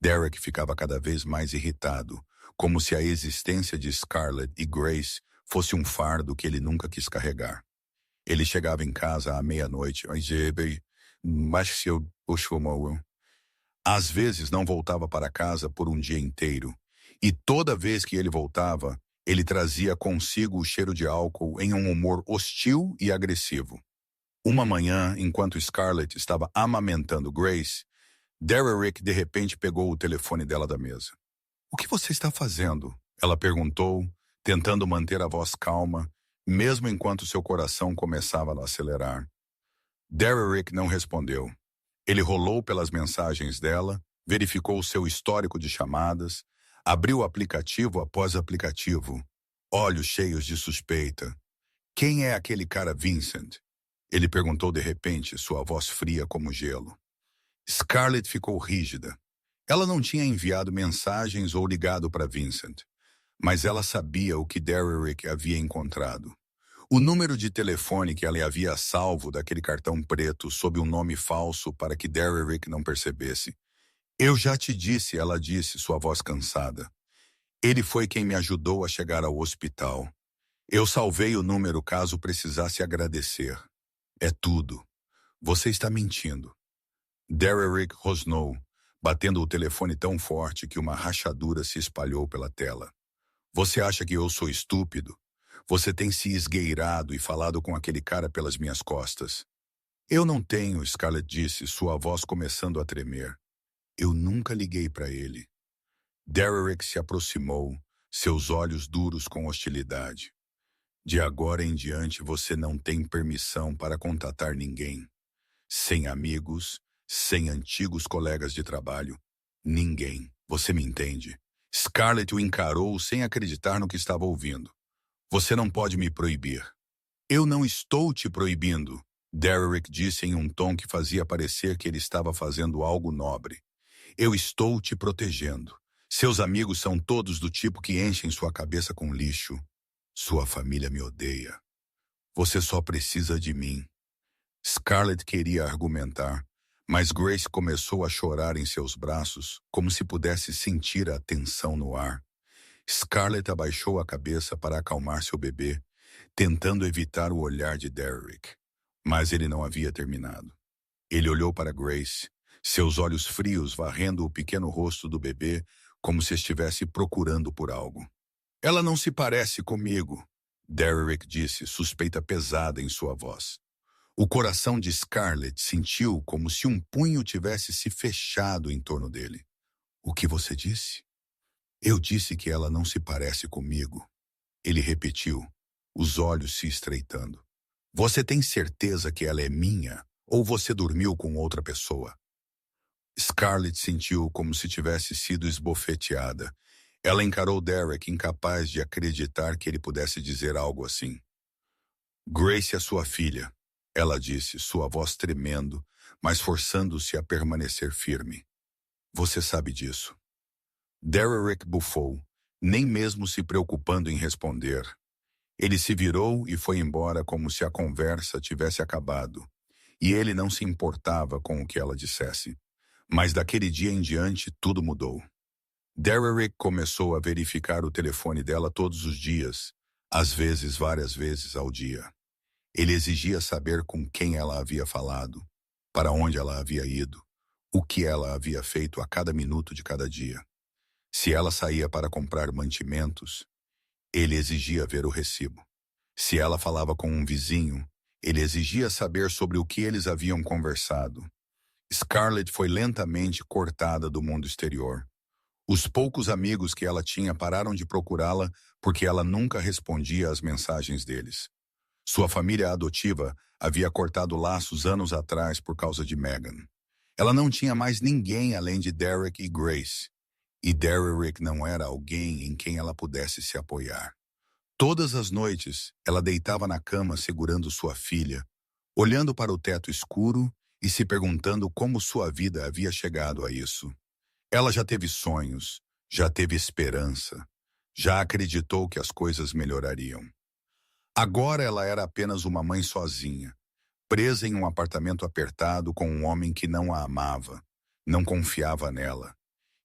Derek ficava cada vez mais irritado, como se a existência de Scarlett e Grace fosse um fardo que ele nunca quis carregar. Ele chegava em casa à meia-noite, às vezes não voltava para casa por um dia inteiro, e toda vez que ele voltava, ele trazia consigo o cheiro de álcool em um humor hostil e agressivo. Uma manhã, enquanto Scarlett estava amamentando Grace, Derek de repente pegou o telefone dela da mesa. "O que você está fazendo?" ela perguntou, tentando manter a voz calma, mesmo enquanto seu coração começava a acelerar. Derek não respondeu. Ele rolou pelas mensagens dela, verificou seu histórico de chamadas, abriu aplicativo após aplicativo, olhos cheios de suspeita. "Quem é aquele cara Vincent?" Ele perguntou de repente, sua voz fria como gelo. Scarlett ficou rígida. Ela não tinha enviado mensagens ou ligado para Vincent, mas ela sabia o que Derek havia encontrado. O número de telefone que ela havia salvo daquele cartão preto sob um nome falso para que Derek não percebesse. "Eu já te disse", ela disse, sua voz cansada. "Ele foi quem me ajudou a chegar ao hospital. Eu salvei o número caso precisasse agradecer. É tudo. Você está mentindo." Derek rosnou, batendo o telefone tão forte que uma rachadura se espalhou pela tela. "Você acha que eu sou estúpido? Você tem se esgueirado e falado com aquele cara pelas minhas costas." "Eu não tenho", Scarlett disse, sua voz começando a tremer. "Eu nunca liguei para ele." Derek se aproximou, seus olhos duros com hostilidade. "De agora em diante você não tem permissão para contatar ninguém. Sem amigos, sem antigos colegas de trabalho. Ninguém. Você me entende?" Scarlett o encarou sem acreditar no que estava ouvindo. Você não pode me proibir. Eu não estou te proibindo, Derrick disse em um tom que fazia parecer que ele estava fazendo algo nobre. Eu estou te protegendo. Seus amigos são todos do tipo que enchem sua cabeça com lixo. Sua família me odeia. Você só precisa de mim. Scarlett queria argumentar, mas Grace começou a chorar em seus braços, como se pudesse sentir a tensão no ar. Scarlett abaixou a cabeça para acalmar seu bebê, tentando evitar o olhar de Derrick. Mas ele não havia terminado. Ele olhou para Grace, seus olhos frios varrendo o pequeno rosto do bebê como se estivesse procurando por algo. Ela não se parece comigo, Derrick disse, suspeita pesada em sua voz. O coração de Scarlett sentiu como se um punho tivesse se fechado em torno dele. O que você disse? Eu disse que ela não se parece comigo. Ele repetiu, os olhos se estreitando. Você tem certeza que ela é minha ou você dormiu com outra pessoa? Scarlett sentiu como se tivesse sido esbofeteada. Ela encarou Derrick, incapaz de acreditar que ele pudesse dizer algo assim. Grace é sua filha, ela disse, sua voz tremendo, mas forçando-se a permanecer firme. Você sabe disso. Derrick bufou, nem mesmo se preocupando em responder. Ele se virou e foi embora como se a conversa tivesse acabado, e ele não se importava com o que ela dissesse. Mas daquele dia em diante tudo mudou. Derrick começou a verificar o telefone dela todos os dias, às vezes várias vezes ao dia. Ele exigia saber com quem ela havia falado, para onde ela havia ido, o que ela havia feito a cada minuto de cada dia. Se ela saía para comprar mantimentos, ele exigia ver o recibo. Se ela falava com um vizinho, ele exigia saber sobre o que eles haviam conversado. Scarlett foi lentamente cortada do mundo exterior. Os poucos amigos que ela tinha pararam de procurá-la porque ela nunca respondia às mensagens deles. Sua família adotiva havia cortado laços anos atrás por causa de Megan. Ela não tinha mais ninguém além de Derrick e Grace. E Derrick não era alguém em quem ela pudesse se apoiar. Todas as noites, ela deitava na cama segurando sua filha, olhando para o teto escuro e se perguntando como sua vida havia chegado a isso. Ela já teve sonhos, já teve esperança, já acreditou que as coisas melhorariam. Agora ela era apenas uma mãe sozinha, presa em um apartamento apertado com um homem que não a amava, não confiava nela,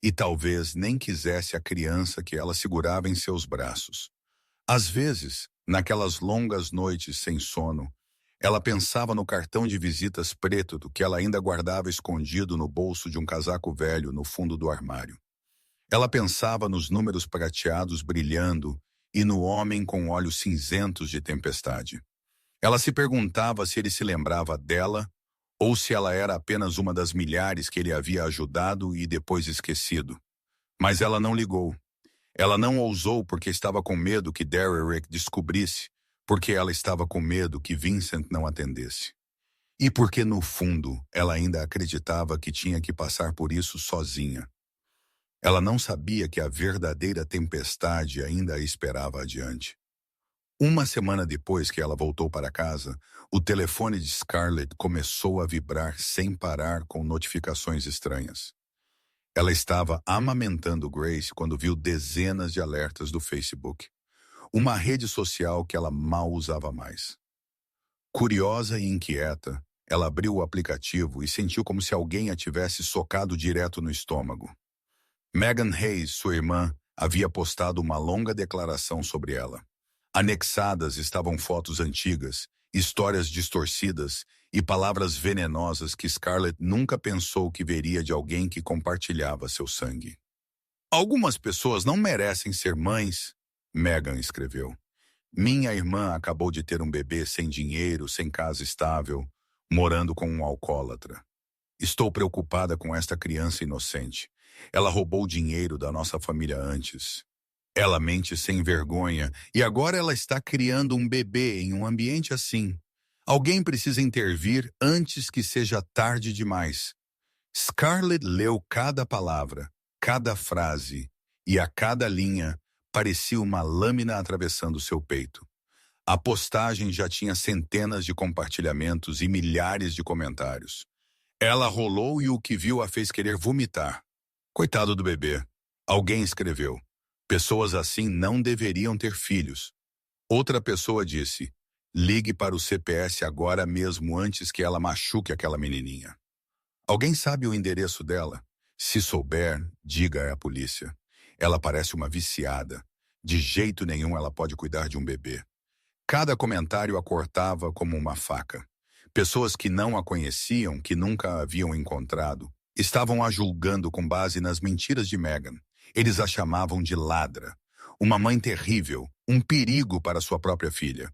e talvez nem quisesse a criança que ela segurava em seus braços. Às vezes, naquelas longas noites sem sono, ela pensava no cartão de visitas preto que ela ainda guardava escondido no bolso de um casaco velho no fundo do armário. Ela pensava nos números prateados brilhando e no homem com olhos cinzentos de tempestade. Ela se perguntava se ele se lembrava dela ou se ela era apenas uma das milhares que ele havia ajudado e depois esquecido. Mas ela não ligou. Ela não ousou porque estava com medo que Derrick descobrisse, porque ela estava com medo que Vincent não atendesse. E porque, no fundo, ela ainda acreditava que tinha que passar por isso sozinha. Ela não sabia que a verdadeira tempestade ainda a esperava adiante. Uma semana depois que ela voltou para casa, o telefone de Scarlett começou a vibrar sem parar com notificações estranhas. Ela estava amamentando Grace quando viu dezenas de alertas do Facebook, uma rede social que ela mal usava mais. Curiosa e inquieta, ela abriu o aplicativo e sentiu como se alguém a tivesse socado direto no estômago. Megan Hayes, sua irmã, havia postado uma longa declaração sobre ela. Anexadas estavam fotos antigas, histórias distorcidas e palavras venenosas que Scarlett nunca pensou que veria de alguém que compartilhava seu sangue. Algumas pessoas não merecem ser mães, Megan escreveu. Minha irmã acabou de ter um bebê sem dinheiro, sem casa estável, morando com um alcoólatra. Estou preocupada com esta criança inocente. Ela roubou dinheiro da nossa família antes. Ela mente sem vergonha e agora ela está criando um bebê em um ambiente assim. Alguém precisa intervir antes que seja tarde demais. Scarlett leu cada palavra, cada frase e a cada linha parecia uma lâmina atravessando seu peito. A postagem já tinha centenas de compartilhamentos e milhares de comentários. Ela rolou e o que viu a fez querer vomitar. Coitado do bebê. Alguém escreveu: pessoas assim não deveriam ter filhos. Outra pessoa disse: ligue para o CPS agora mesmo antes que ela machuque aquela menininha. Alguém sabe o endereço dela? Se souber, diga à polícia. Ela parece uma viciada. De jeito nenhum ela pode cuidar de um bebê. Cada comentário a cortava como uma faca. Pessoas que não a conheciam, que nunca a haviam encontrado, estavam a julgando com base nas mentiras de Meghan. Eles a chamavam de ladra, uma mãe terrível, um perigo para sua própria filha.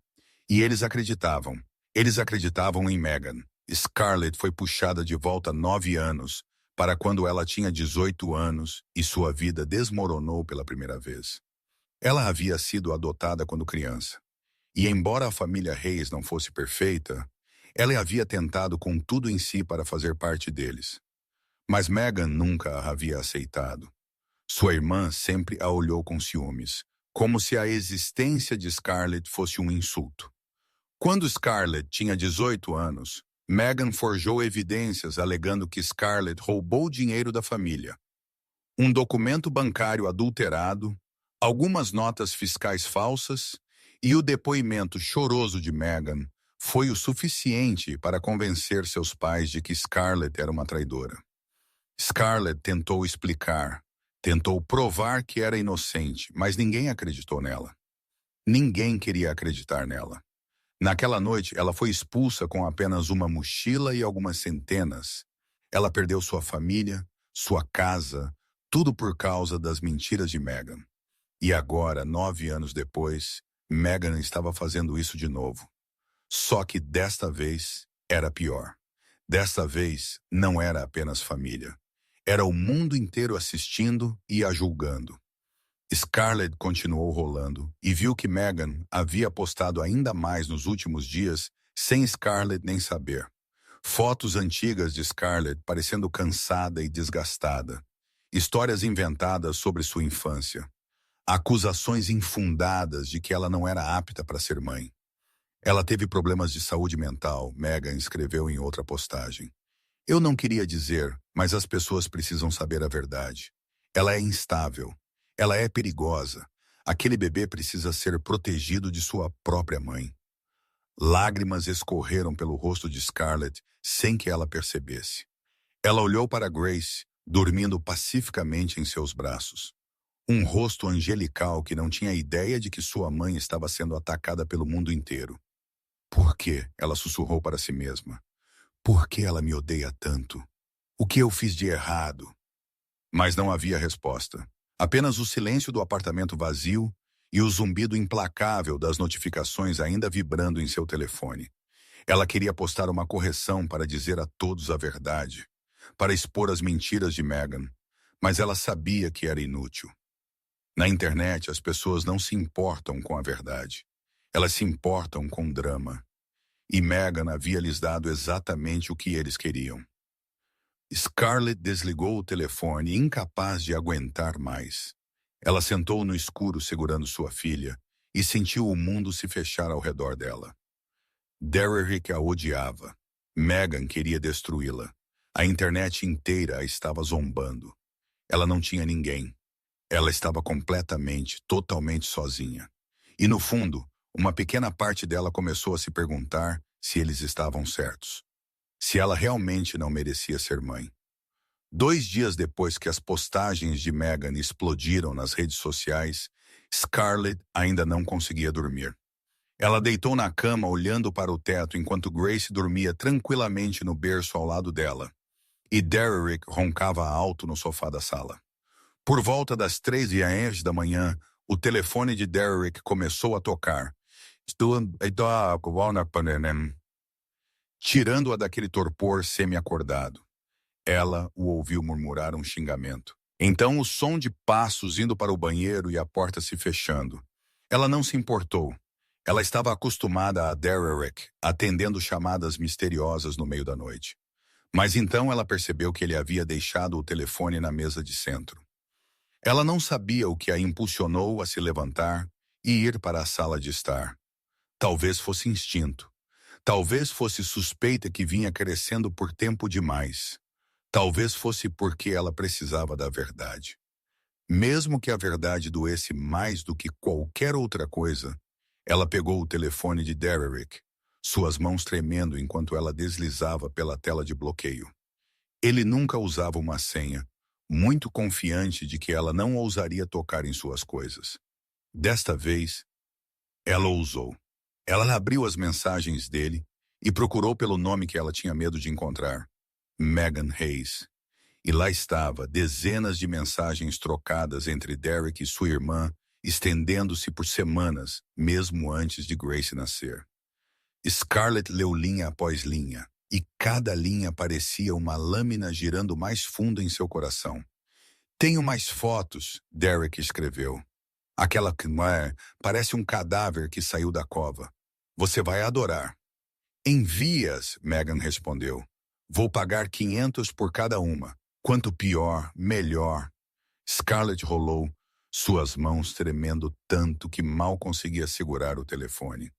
E eles acreditavam. Eles acreditavam em Meghan. Scarlett foi puxada de volta 9 anos, para quando ela tinha 18 anos e sua vida desmoronou pela primeira vez. Ela havia sido adotada quando criança. E embora a família Reis não fosse perfeita, ela havia tentado com tudo em si para fazer parte deles. Mas Meghan nunca a havia aceitado. Sua irmã sempre a olhou com ciúmes, como se a existência de Scarlett fosse um insulto. Quando Scarlett tinha 18 anos, Meghan forjou evidências alegando que Scarlett roubou o dinheiro da família. Um documento bancário adulterado, algumas notas fiscais falsas e o depoimento choroso de Meghan foi o suficiente para convencer seus pais de que Scarlett era uma traidora. Scarlett tentou explicar, tentou provar que era inocente, mas ninguém acreditou nela. Ninguém queria acreditar nela. Naquela noite, ela foi expulsa com apenas uma mochila e algumas centenas. Ela perdeu sua família, sua casa, tudo por causa das mentiras de Meghan. E agora, 9 anos depois, Meghan estava fazendo isso de novo. Só que desta vez era pior. Desta vez não era apenas família. Era o mundo inteiro assistindo e a julgando. Scarlett continuou rolando e viu que Meghan havia postado ainda mais nos últimos dias sem Scarlett nem saber. Fotos antigas de Scarlett parecendo cansada e desgastada. Histórias inventadas sobre sua infância. Acusações infundadas de que ela não era apta para ser mãe. Ela teve problemas de saúde mental, Meghan escreveu em outra postagem. Eu não queria dizer, mas as pessoas precisam saber a verdade. Ela é instável. Ela é perigosa. Aquele bebê precisa ser protegido de sua própria mãe. Lágrimas escorreram pelo rosto de Scarlett sem que ela percebesse. Ela olhou para Grace, dormindo pacificamente em seus braços. Um rosto angelical que não tinha ideia de que sua mãe estava sendo atacada pelo mundo inteiro. Por quê? Ela sussurrou para si mesma. Por que ela me odeia tanto? O que eu fiz de errado? Mas não havia resposta. Apenas o silêncio do apartamento vazio e o zumbido implacável das notificações ainda vibrando em seu telefone. Ela queria postar uma correção para dizer a todos a verdade, para expor as mentiras de Meghan, mas ela sabia que era inútil. Na internet, as pessoas não se importam com a verdade. Elas se importam com drama. E Meghan havia lhes dado exatamente o que eles queriam. Scarlett desligou o telefone, incapaz de aguentar mais. Ela sentou no escuro segurando sua filha e sentiu o mundo se fechar ao redor dela. Derrick a odiava. Meghan queria destruí-la. A internet inteira a estava zombando. Ela não tinha ninguém. Ela estava completamente, totalmente sozinha. E no fundo, uma pequena parte dela começou a se perguntar se eles estavam certos. Se ela realmente não merecia ser mãe. 2 dias depois que as postagens de Meghan explodiram nas redes sociais, Scarlett ainda não conseguia dormir. Ela deitou na cama olhando para o teto enquanto Grace dormia tranquilamente no berço ao lado dela. E Derrick roncava alto no sofá da sala. Por volta das 3h da manhã, o telefone de Derrick começou a tocar. Tirando-a daquele torpor semi-acordado. Ela o ouviu murmurar um xingamento. Então o som de passos indo para o banheiro e a porta se fechando. Ela não se importou. Ela estava acostumada a Derrick atendendo chamadas misteriosas no meio da noite. Mas então ela percebeu que ele havia deixado o telefone na mesa de centro. Ela não sabia o que a impulsionou a se levantar e ir para a sala de estar. Talvez fosse instinto. Talvez fosse suspeita que vinha crescendo por tempo demais. Talvez fosse porque ela precisava da verdade. Mesmo que a verdade doesse mais do que qualquer outra coisa, ela pegou o telefone de Derrick, suas mãos tremendo enquanto ela deslizava pela tela de bloqueio. Ele nunca usava uma senha, muito confiante de que ela não ousaria tocar em suas coisas. Desta vez, ela ousou. Ela abriu as mensagens dele e procurou pelo nome que ela tinha medo de encontrar: Megan Hayes. E lá estava, dezenas de mensagens trocadas entre Derek e sua irmã, estendendo-se por semanas, mesmo antes de Grace nascer. Scarlett leu linha após linha, e cada linha parecia uma lâmina girando mais fundo em seu coração. Tenho mais fotos, Derek escreveu. Aquela que parece um cadáver que saiu da cova. Você vai adorar. Envie-as, Megan respondeu. Vou pagar 500 por cada uma. Quanto pior, melhor. Scarlett rolou, suas mãos tremendo tanto que mal conseguia segurar o telefone.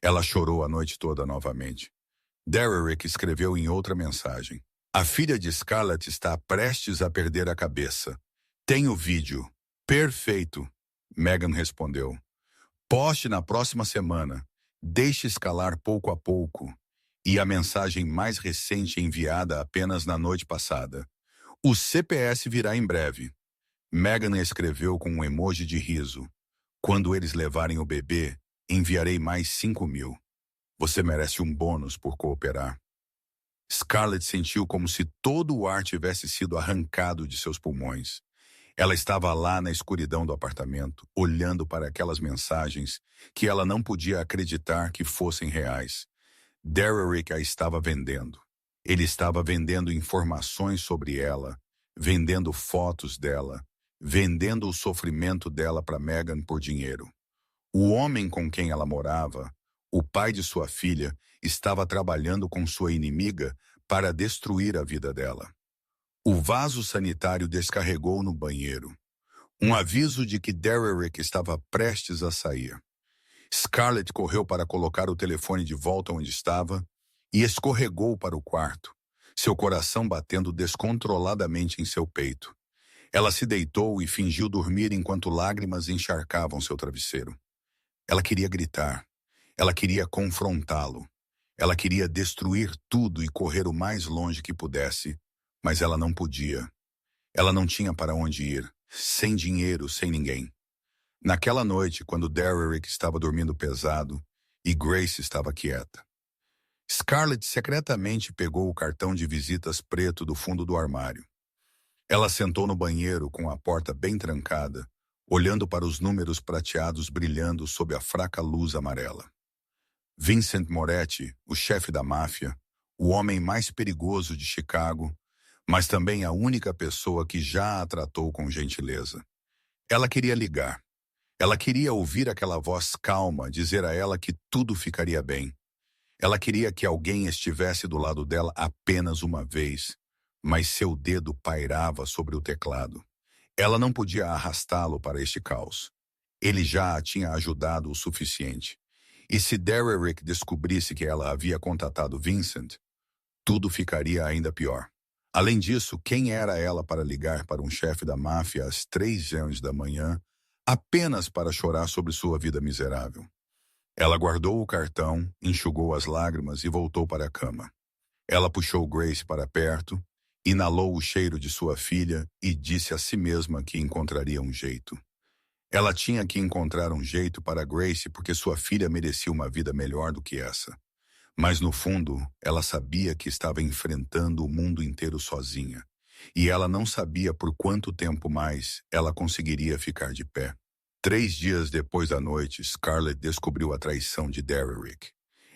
Ela chorou a noite toda novamente. Derrick escreveu em outra mensagem. A filha de Scarlett está prestes a perder a cabeça. Tenho vídeo. Perfeito, Megan respondeu. Poste na próxima semana. Deixe escalar pouco a pouco. E a mensagem mais recente enviada apenas na noite passada. O CPS virá em breve. Megan escreveu com um emoji de riso. Quando eles levarem o bebê, enviarei mais 5.000. Você merece um bônus por cooperar. Scarlett sentiu como se todo o ar tivesse sido arrancado de seus pulmões. Ela estava lá na escuridão do apartamento, olhando para aquelas mensagens que ela não podia acreditar que fossem reais. Derrick a estava vendendo. Ele estava vendendo informações sobre ela, vendendo fotos dela, vendendo o sofrimento dela para Megan por dinheiro. O homem com quem ela morava, o pai de sua filha, estava trabalhando com sua inimiga para destruir a vida dela. O vaso sanitário descarregou no banheiro. Um aviso de que Derrick estava prestes a sair. Scarlett correu para colocar o telefone de volta onde estava e escorregou para o quarto, seu coração batendo descontroladamente em seu peito. Ela se deitou e fingiu dormir enquanto lágrimas encharcavam seu travesseiro. Ela queria gritar. Ela queria confrontá-lo. Ela queria destruir tudo e correr o mais longe que pudesse, mas ela não podia. Ela não tinha para onde ir, sem dinheiro, sem ninguém. Naquela noite, quando Derrick estava dormindo pesado e Grace estava quieta, Scarlett secretamente pegou o cartão de visitas preto do fundo do armário. Ela sentou no banheiro com a porta bem trancada, olhando para os números prateados brilhando sob a fraca luz amarela. Vincent Moretti, o chefe da máfia, o homem mais perigoso de Chicago, mas também a única pessoa que já a tratou com gentileza. Ela queria ligar. Ela queria ouvir aquela voz calma dizer a ela que tudo ficaria bem. Ela queria que alguém estivesse do lado dela apenas uma vez, mas seu dedo pairava sobre o teclado. Ela não podia arrastá-lo para este caos. Ele já a tinha ajudado o suficiente. E se Derrick descobrisse que ela havia contatado Vincent, tudo ficaria ainda pior. Além disso, quem era ela para ligar para um chefe da máfia às 3h da manhã, apenas para chorar sobre sua vida miserável? Ela guardou o cartão, enxugou as lágrimas e voltou para a cama. Ela puxou Grace para perto, inalou o cheiro de sua filha e disse a si mesma que encontraria um jeito. Ela tinha que encontrar um jeito para Grace porque sua filha merecia uma vida melhor do que essa. Mas no fundo, ela sabia que estava enfrentando o mundo inteiro sozinha. E ela não sabia por quanto tempo mais ela conseguiria ficar de pé. 3 dias depois da noite, Scarlett descobriu a traição de Derrick.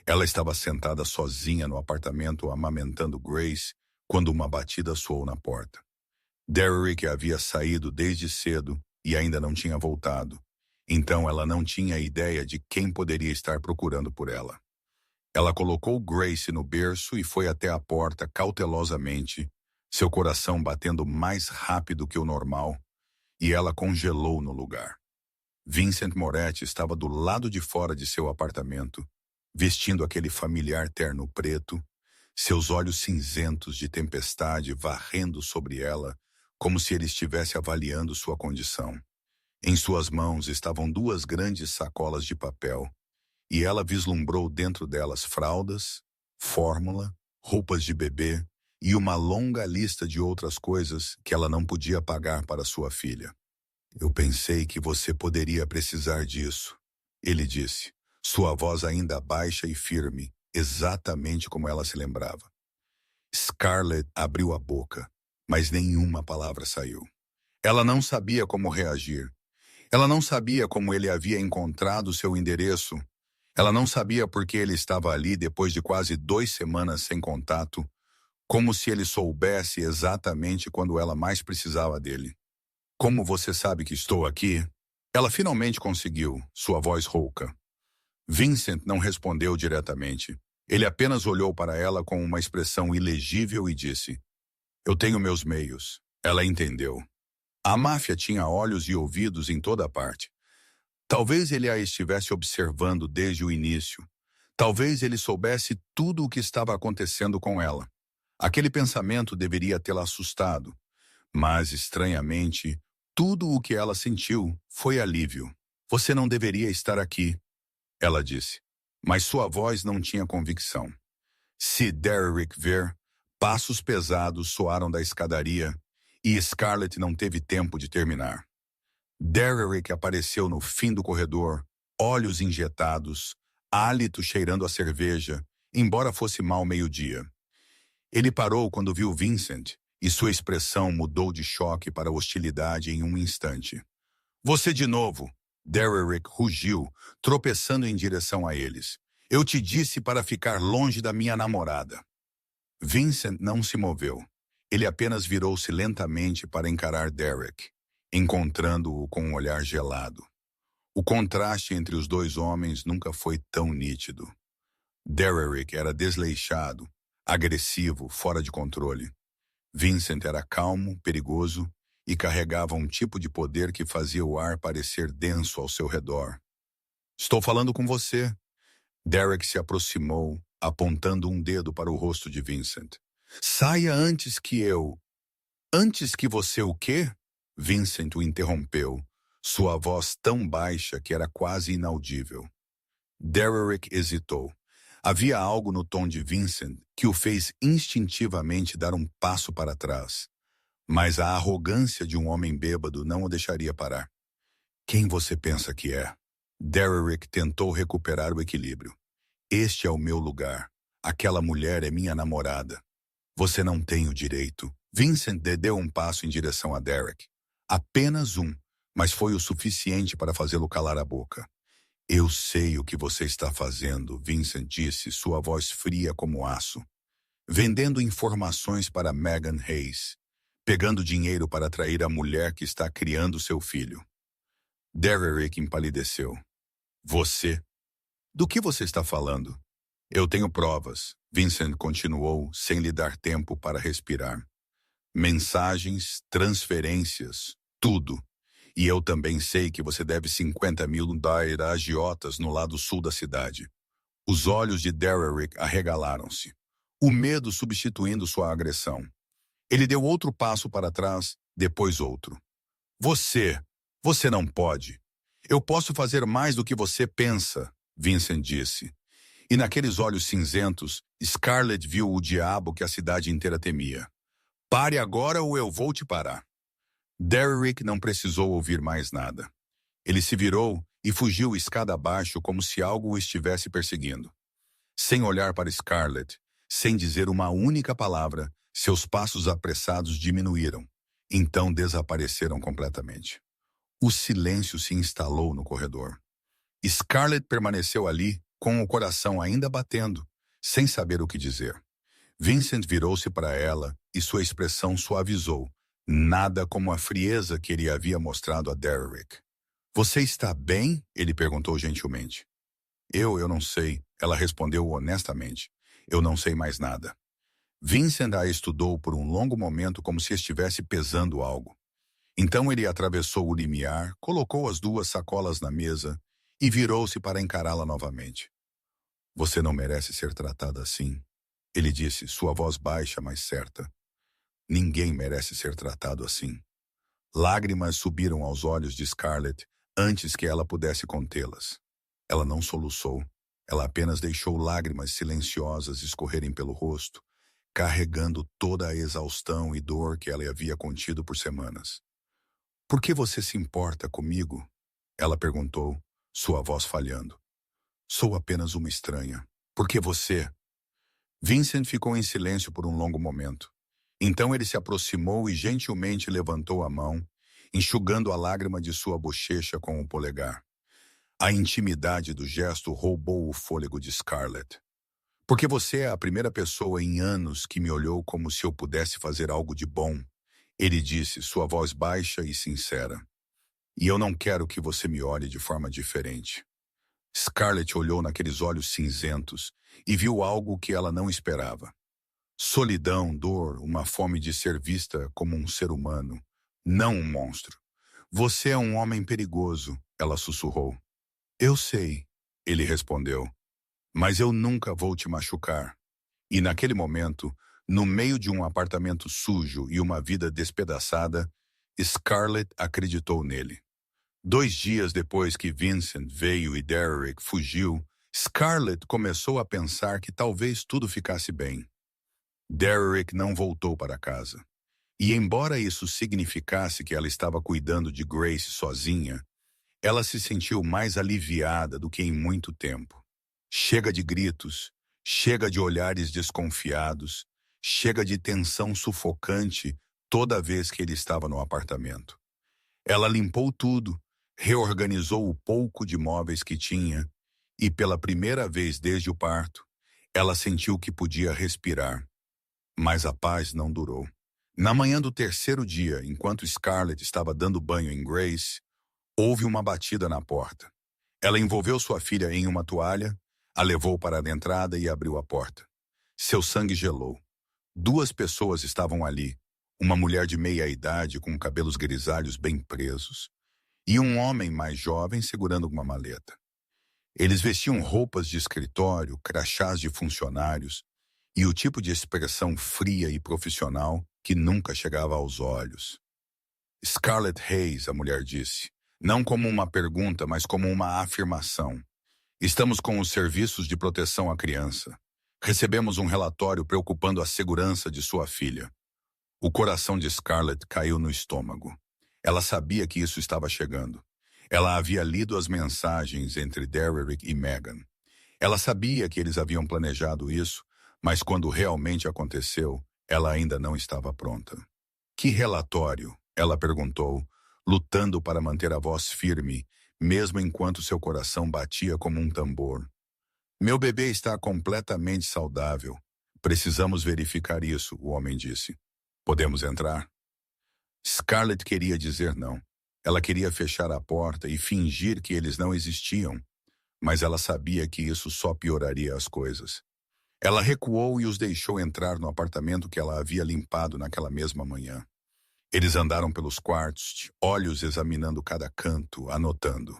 Ela estava sentada sozinha no apartamento amamentando Grace quando uma batida soou na porta. Derrick havia saído desde cedo e ainda não tinha voltado. Então ela não tinha ideia de quem poderia estar procurando por ela. Ela colocou Grace no berço e foi até a porta cautelosamente, seu coração batendo mais rápido que o normal, e ela congelou no lugar. Vincent Moretti estava do lado de fora de seu apartamento, vestindo aquele familiar terno preto, seus olhos cinzentos de tempestade varrendo sobre ela, como se ele estivesse avaliando sua condição. Em suas mãos estavam duas grandes sacolas de papel, e ela vislumbrou dentro delas fraldas, fórmula, roupas de bebê e uma longa lista de outras coisas que ela não podia pagar para sua filha. Eu pensei que você poderia precisar disso, ele disse, sua voz ainda baixa e firme, exatamente como ela se lembrava. Scarlett abriu a boca, mas nenhuma palavra saiu. Ela não sabia como reagir. Ela não sabia como ele havia encontrado seu endereço. Ela não sabia por que ele estava ali depois de quase 2 semanas sem contato, como se ele soubesse exatamente quando ela mais precisava dele. Como você sabe que estou aqui? Ela finalmente conseguiu, sua voz rouca. Vincent não respondeu diretamente. Ele apenas olhou para ela com uma expressão ilegível e disse: Eu tenho meus meios. Ela entendeu. A máfia tinha olhos e ouvidos em toda parte. Talvez ele a estivesse observando desde o início. Talvez ele soubesse tudo o que estava acontecendo com ela. Aquele pensamento deveria tê-la assustado. Mas, estranhamente, tudo o que ela sentiu foi alívio. Você não deveria estar aqui, ela disse. Mas sua voz não tinha convicção. Se Derrick ver, passos pesados soaram da escadaria e Scarlett não teve tempo de terminar. Derrick apareceu no fim do corredor, olhos injetados, hálito cheirando a cerveja, embora fosse mal meio-dia. Ele parou quando viu Vincent e sua expressão mudou de choque para hostilidade em um instante. Você de novo, Derrick rugiu, tropeçando em direção a eles. Eu te disse para ficar longe da minha namorada. Vincent não se moveu. Ele apenas virou-se lentamente para encarar Derrick, encontrando-o com um olhar gelado. O contraste entre os dois homens nunca foi tão nítido. Derrick era desleixado, agressivo, fora de controle. Vincent era calmo, perigoso e carregava um tipo de poder que fazia o ar parecer denso ao seu redor. Estou falando com você. Derrick se aproximou, apontando um dedo para o rosto de Vincent. Saia antes que eu... Antes que você o quê? Vincent o interrompeu, sua voz tão baixa que era quase inaudível. Derrick hesitou. Havia algo no tom de Vincent que o fez instintivamente dar um passo para trás. Mas a arrogância de um homem bêbado não o deixaria parar. Quem você pensa que é? Derrick tentou recuperar o equilíbrio. Este é o meu lugar. Aquela mulher é minha namorada. Você não tem o direito. Vincent deu um passo em direção a Derrick. Apenas um, mas foi o suficiente para fazê-lo calar a boca. Eu sei o que você está fazendo, Vincent disse, sua voz fria como aço. Vendendo informações para Megan Hayes. Pegando dinheiro para atrair a mulher que está criando seu filho. Derrick empalideceu. Você? Do que você está falando? Eu tenho provas, Vincent continuou, sem lhe dar tempo para respirar. Mensagens, transferências, tudo. E eu também sei que você deve 50 mil a agiotas no lado sul da cidade. Os olhos de Derrick arregalaram-se, o medo substituindo sua agressão. Ele deu outro passo para trás, depois outro. Você não pode. Eu posso fazer mais do que você pensa, Vincent disse. E naqueles olhos cinzentos, Scarlett viu o diabo que a cidade inteira temia. Pare agora ou eu vou te parar. Derrick não precisou ouvir mais nada. Ele se virou e fugiu escada abaixo como se algo o estivesse perseguindo. Sem olhar para Scarlett, sem dizer uma única palavra, seus passos apressados diminuíram, então desapareceram completamente. O silêncio se instalou no corredor. Scarlett permaneceu ali, com o coração ainda batendo, sem saber o que dizer. Vincent virou-se para ela e sua expressão suavizou, nada como a frieza que ele havia mostrado a Derrick. Você está bem? Ele perguntou gentilmente. Eu não sei, ela respondeu honestamente. Eu não sei mais nada. Vincent a estudou por um longo momento como se estivesse pesando algo. Então ele atravessou o limiar, colocou as duas sacolas na mesa e virou-se para encará-la novamente. Você não merece ser tratada assim, ele disse, sua voz baixa, mas certa. Ninguém merece ser tratado assim. Lágrimas subiram aos olhos de Scarlett antes que ela pudesse contê-las. Ela não soluçou. Ela apenas deixou lágrimas silenciosas escorrerem pelo rosto, carregando toda a exaustão e dor que ela havia contido por semanas. Por que você se importa comigo? Ela perguntou, sua voz falhando. Sou apenas uma estranha. Por que você? Vincent ficou em silêncio por um longo momento. Então ele se aproximou e gentilmente levantou a mão, enxugando a lágrima de sua bochecha com o polegar. A intimidade do gesto roubou o fôlego de Scarlett. Porque você é a primeira pessoa em anos que me olhou como se eu pudesse fazer algo de bom, ele disse, sua voz baixa e sincera. E eu não quero que você me olhe de forma diferente. Scarlett olhou naqueles olhos cinzentos e viu algo que ela não esperava. Solidão, dor, uma fome de ser vista como um ser humano, não um monstro. Você é um homem perigoso, ela sussurrou. Eu sei, ele respondeu, mas eu nunca vou te machucar. E naquele momento, no meio de um apartamento sujo e uma vida despedaçada, Scarlett acreditou nele. 2 dias depois que Vincent veio e Derek fugiu, Scarlett começou a pensar que talvez tudo ficasse bem. Derek não voltou para casa. E embora isso significasse que ela estava cuidando de Grace sozinha, ela se sentiu mais aliviada do que em muito tempo. Chega de gritos, chega de olhares desconfiados, chega de tensão sufocante toda vez que ele estava no apartamento. Ela limpou tudo, reorganizou o pouco de móveis que tinha e, pela primeira vez desde o parto, ela sentiu que podia respirar. Mas a paz não durou. Na manhã do 3º dia, enquanto Scarlett estava dando banho em Grace, houve uma batida na porta. Ela envolveu sua filha em uma toalha, a levou para a entrada e abriu a porta. Seu sangue gelou. 2 pessoas estavam ali, uma mulher de meia-idade com cabelos grisalhos bem presos, e um homem mais jovem segurando uma maleta. Eles vestiam roupas de escritório, crachás de funcionários, e o tipo de expressão fria e profissional que nunca chegava aos olhos. Scarlett Hayes, a mulher disse, não como uma pergunta, mas como uma afirmação. Estamos com os serviços de proteção à criança. Recebemos um relatório preocupando a segurança de sua filha. O coração de Scarlett caiu no estômago. Ela sabia que isso estava chegando. Ela havia lido as mensagens entre Derek e Meghan. Ela sabia que eles haviam planejado isso, mas quando realmente aconteceu, ela ainda não estava pronta. Que relatório? Ela perguntou, lutando para manter a voz firme, mesmo enquanto seu coração batia como um tambor. Meu bebê está completamente saudável. Precisamos verificar isso, o homem disse. Podemos entrar? Scarlett queria dizer não. Ela queria fechar a porta e fingir que eles não existiam, mas ela sabia que isso só pioraria as coisas. Ela recuou e os deixou entrar no apartamento que ela havia limpado naquela mesma manhã. Eles andaram pelos quartos, olhos examinando cada canto, anotando.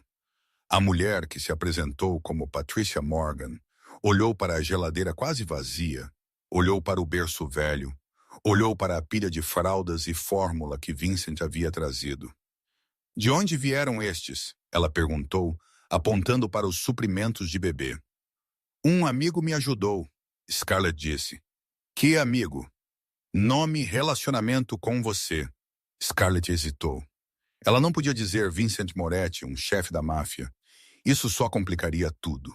A mulher, que se apresentou como Patricia Morgan, olhou para a geladeira quase vazia, olhou para o berço velho, olhou para a pilha de fraldas e fórmula que Vincent havia trazido. De onde vieram estes? Ela perguntou, apontando para os suprimentos de bebê. Um amigo me ajudou, Scarlett disse. Que amigo? Nome, relacionamento com você. Scarlett hesitou. Ela não podia dizer Vincent Moretti, um chefe da máfia. Isso só complicaria tudo.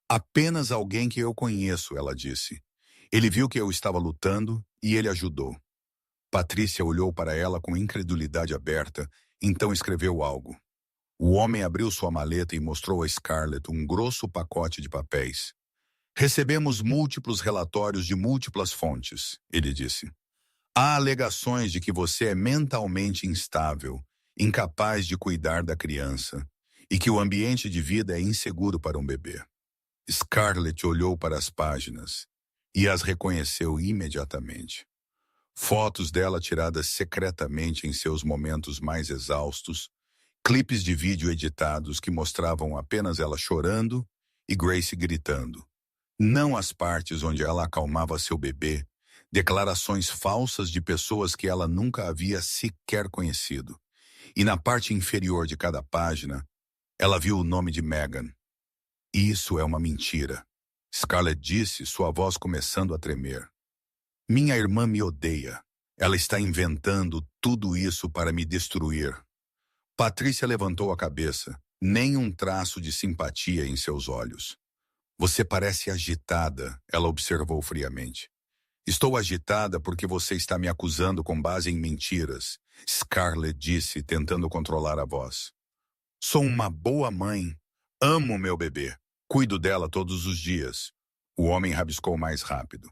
Apenas alguém que eu conheço, ela disse. Ele viu que eu estava lutando e ele ajudou. Patrícia olhou para ela com incredulidade aberta, então escreveu algo. O homem abriu sua maleta e mostrou a Scarlett um grosso pacote de papéis. Recebemos múltiplos relatórios de múltiplas fontes, ele disse. Há alegações de que você é mentalmente instável, incapaz de cuidar da criança, e que o ambiente de vida é inseguro para um bebê. Scarlett olhou para as páginas e as reconheceu imediatamente. Fotos dela tiradas secretamente em seus momentos mais exaustos, clipes de vídeo editados que mostravam apenas ela chorando e Grace gritando. Não as partes onde ela acalmava seu bebê, declarações falsas de pessoas que ela nunca havia sequer conhecido. E na parte inferior de cada página, ela viu o nome de Megan. Isso é uma mentira, Scarlett disse, sua voz começando a tremer. Minha irmã me odeia. Ela está inventando tudo isso para me destruir. Patrícia levantou a cabeça, nem um traço de simpatia em seus olhos. Você parece agitada, ela observou friamente. Estou agitada porque você está me acusando com base em mentiras, Scarlett disse, tentando controlar a voz. Sou uma boa mãe. Amo meu bebê. Cuido dela todos os dias. O homem rabiscou mais rápido.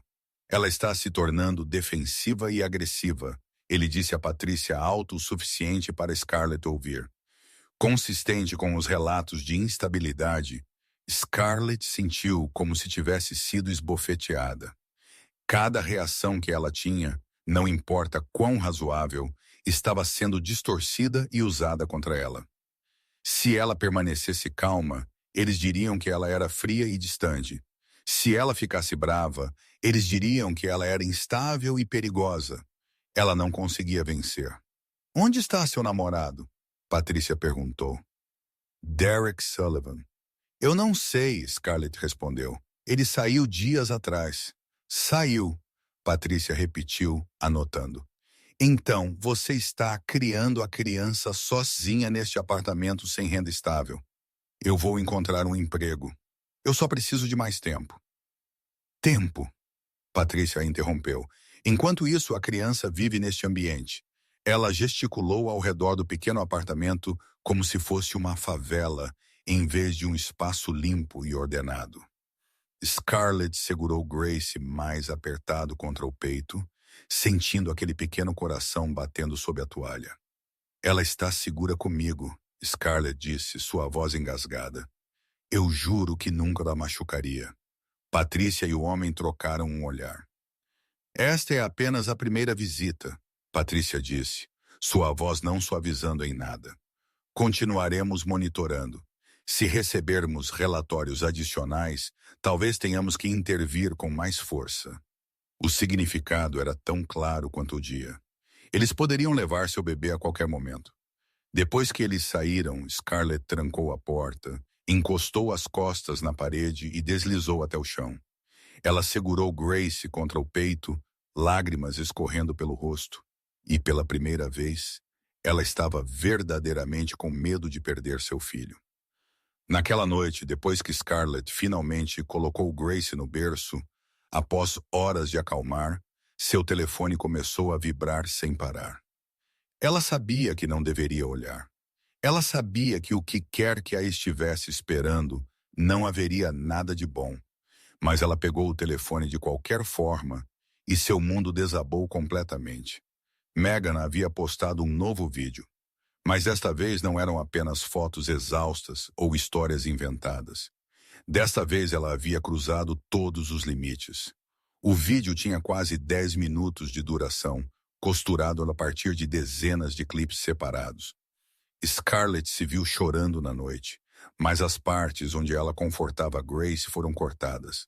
Ela está se tornando defensiva e agressiva, ele disse a Patrícia alto o suficiente para Scarlett ouvir. Consistente com os relatos de instabilidade, Scarlett sentiu como se tivesse sido esbofeteada. Cada reação que ela tinha, não importa quão razoável, estava sendo distorcida e usada contra ela. Se ela permanecesse calma, eles diriam que ela era fria e distante. Se ela ficasse brava, eles diriam que ela era instável e perigosa. Ela não conseguia vencer. Onde está seu namorado? Patrícia perguntou. Derek Sullivan. Eu não sei, Scarlett respondeu. Ele saiu dias atrás. Saiu, Patrícia repetiu, anotando. Então, você está criando a criança sozinha neste apartamento sem renda estável. Eu vou encontrar um emprego. Eu só preciso de mais tempo. Tempo, Patrícia a interrompeu. Enquanto isso, a criança vive neste ambiente. Ela gesticulou ao redor do pequeno apartamento como se fosse uma favela, em vez de um espaço limpo e ordenado. Scarlett segurou Grace mais apertado contra o peito, sentindo aquele pequeno coração batendo sob a toalha. Ela está segura comigo, Scarlett disse, sua voz engasgada. Eu juro que nunca a machucaria. Patrícia e o homem trocaram um olhar. Esta é apenas a primeira visita, Patrícia disse, sua voz não suavizando em nada. Continuaremos monitorando. Se recebermos relatórios adicionais, talvez tenhamos que intervir com mais força. O significado era tão claro quanto o dia. Eles poderiam levar seu bebê a qualquer momento. Depois que eles saíram, Scarlett trancou a porta, encostou as costas na parede e deslizou até o chão. Ela segurou Grace contra o peito, lágrimas escorrendo pelo rosto. E, pela primeira vez, ela estava verdadeiramente com medo de perder seu filho. Naquela noite, depois que Scarlett finalmente colocou Grace no berço, após horas de acalmar, seu telefone começou a vibrar sem parar. Ela sabia que não deveria olhar. Ela sabia que o que quer que a estivesse esperando não haveria nada de bom. Mas ela pegou o telefone de qualquer forma e seu mundo desabou completamente. Megan havia postado um novo vídeo. Mas desta vez não eram apenas fotos exaustas ou histórias inventadas. Desta vez ela havia cruzado todos os limites. O vídeo tinha quase 10 minutos de duração, costurado a partir de dezenas de clipes separados. Scarlett se viu chorando na noite, mas as partes onde ela confortava Grace foram cortadas.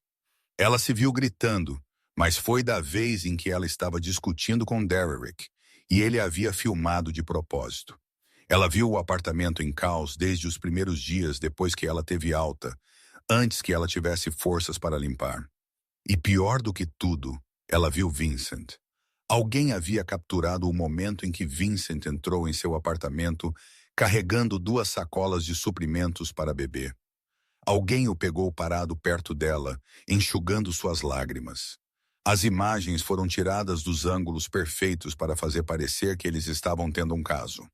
Ela se viu gritando, mas foi da vez em que ela estava discutindo com Derek, e ele a havia filmado de propósito. Ela viu o apartamento em caos desde os primeiros dias depois que ela teve alta, antes que ela tivesse forças para limpar. E pior do que tudo, ela viu Vincent. Alguém havia capturado o momento em que Vincent entrou em seu apartamento carregando 2 sacolas de suprimentos para bebê. Alguém o pegou parado perto dela, enxugando suas lágrimas. As imagens foram tiradas dos ângulos perfeitos para fazer parecer que eles estavam tendo um caso.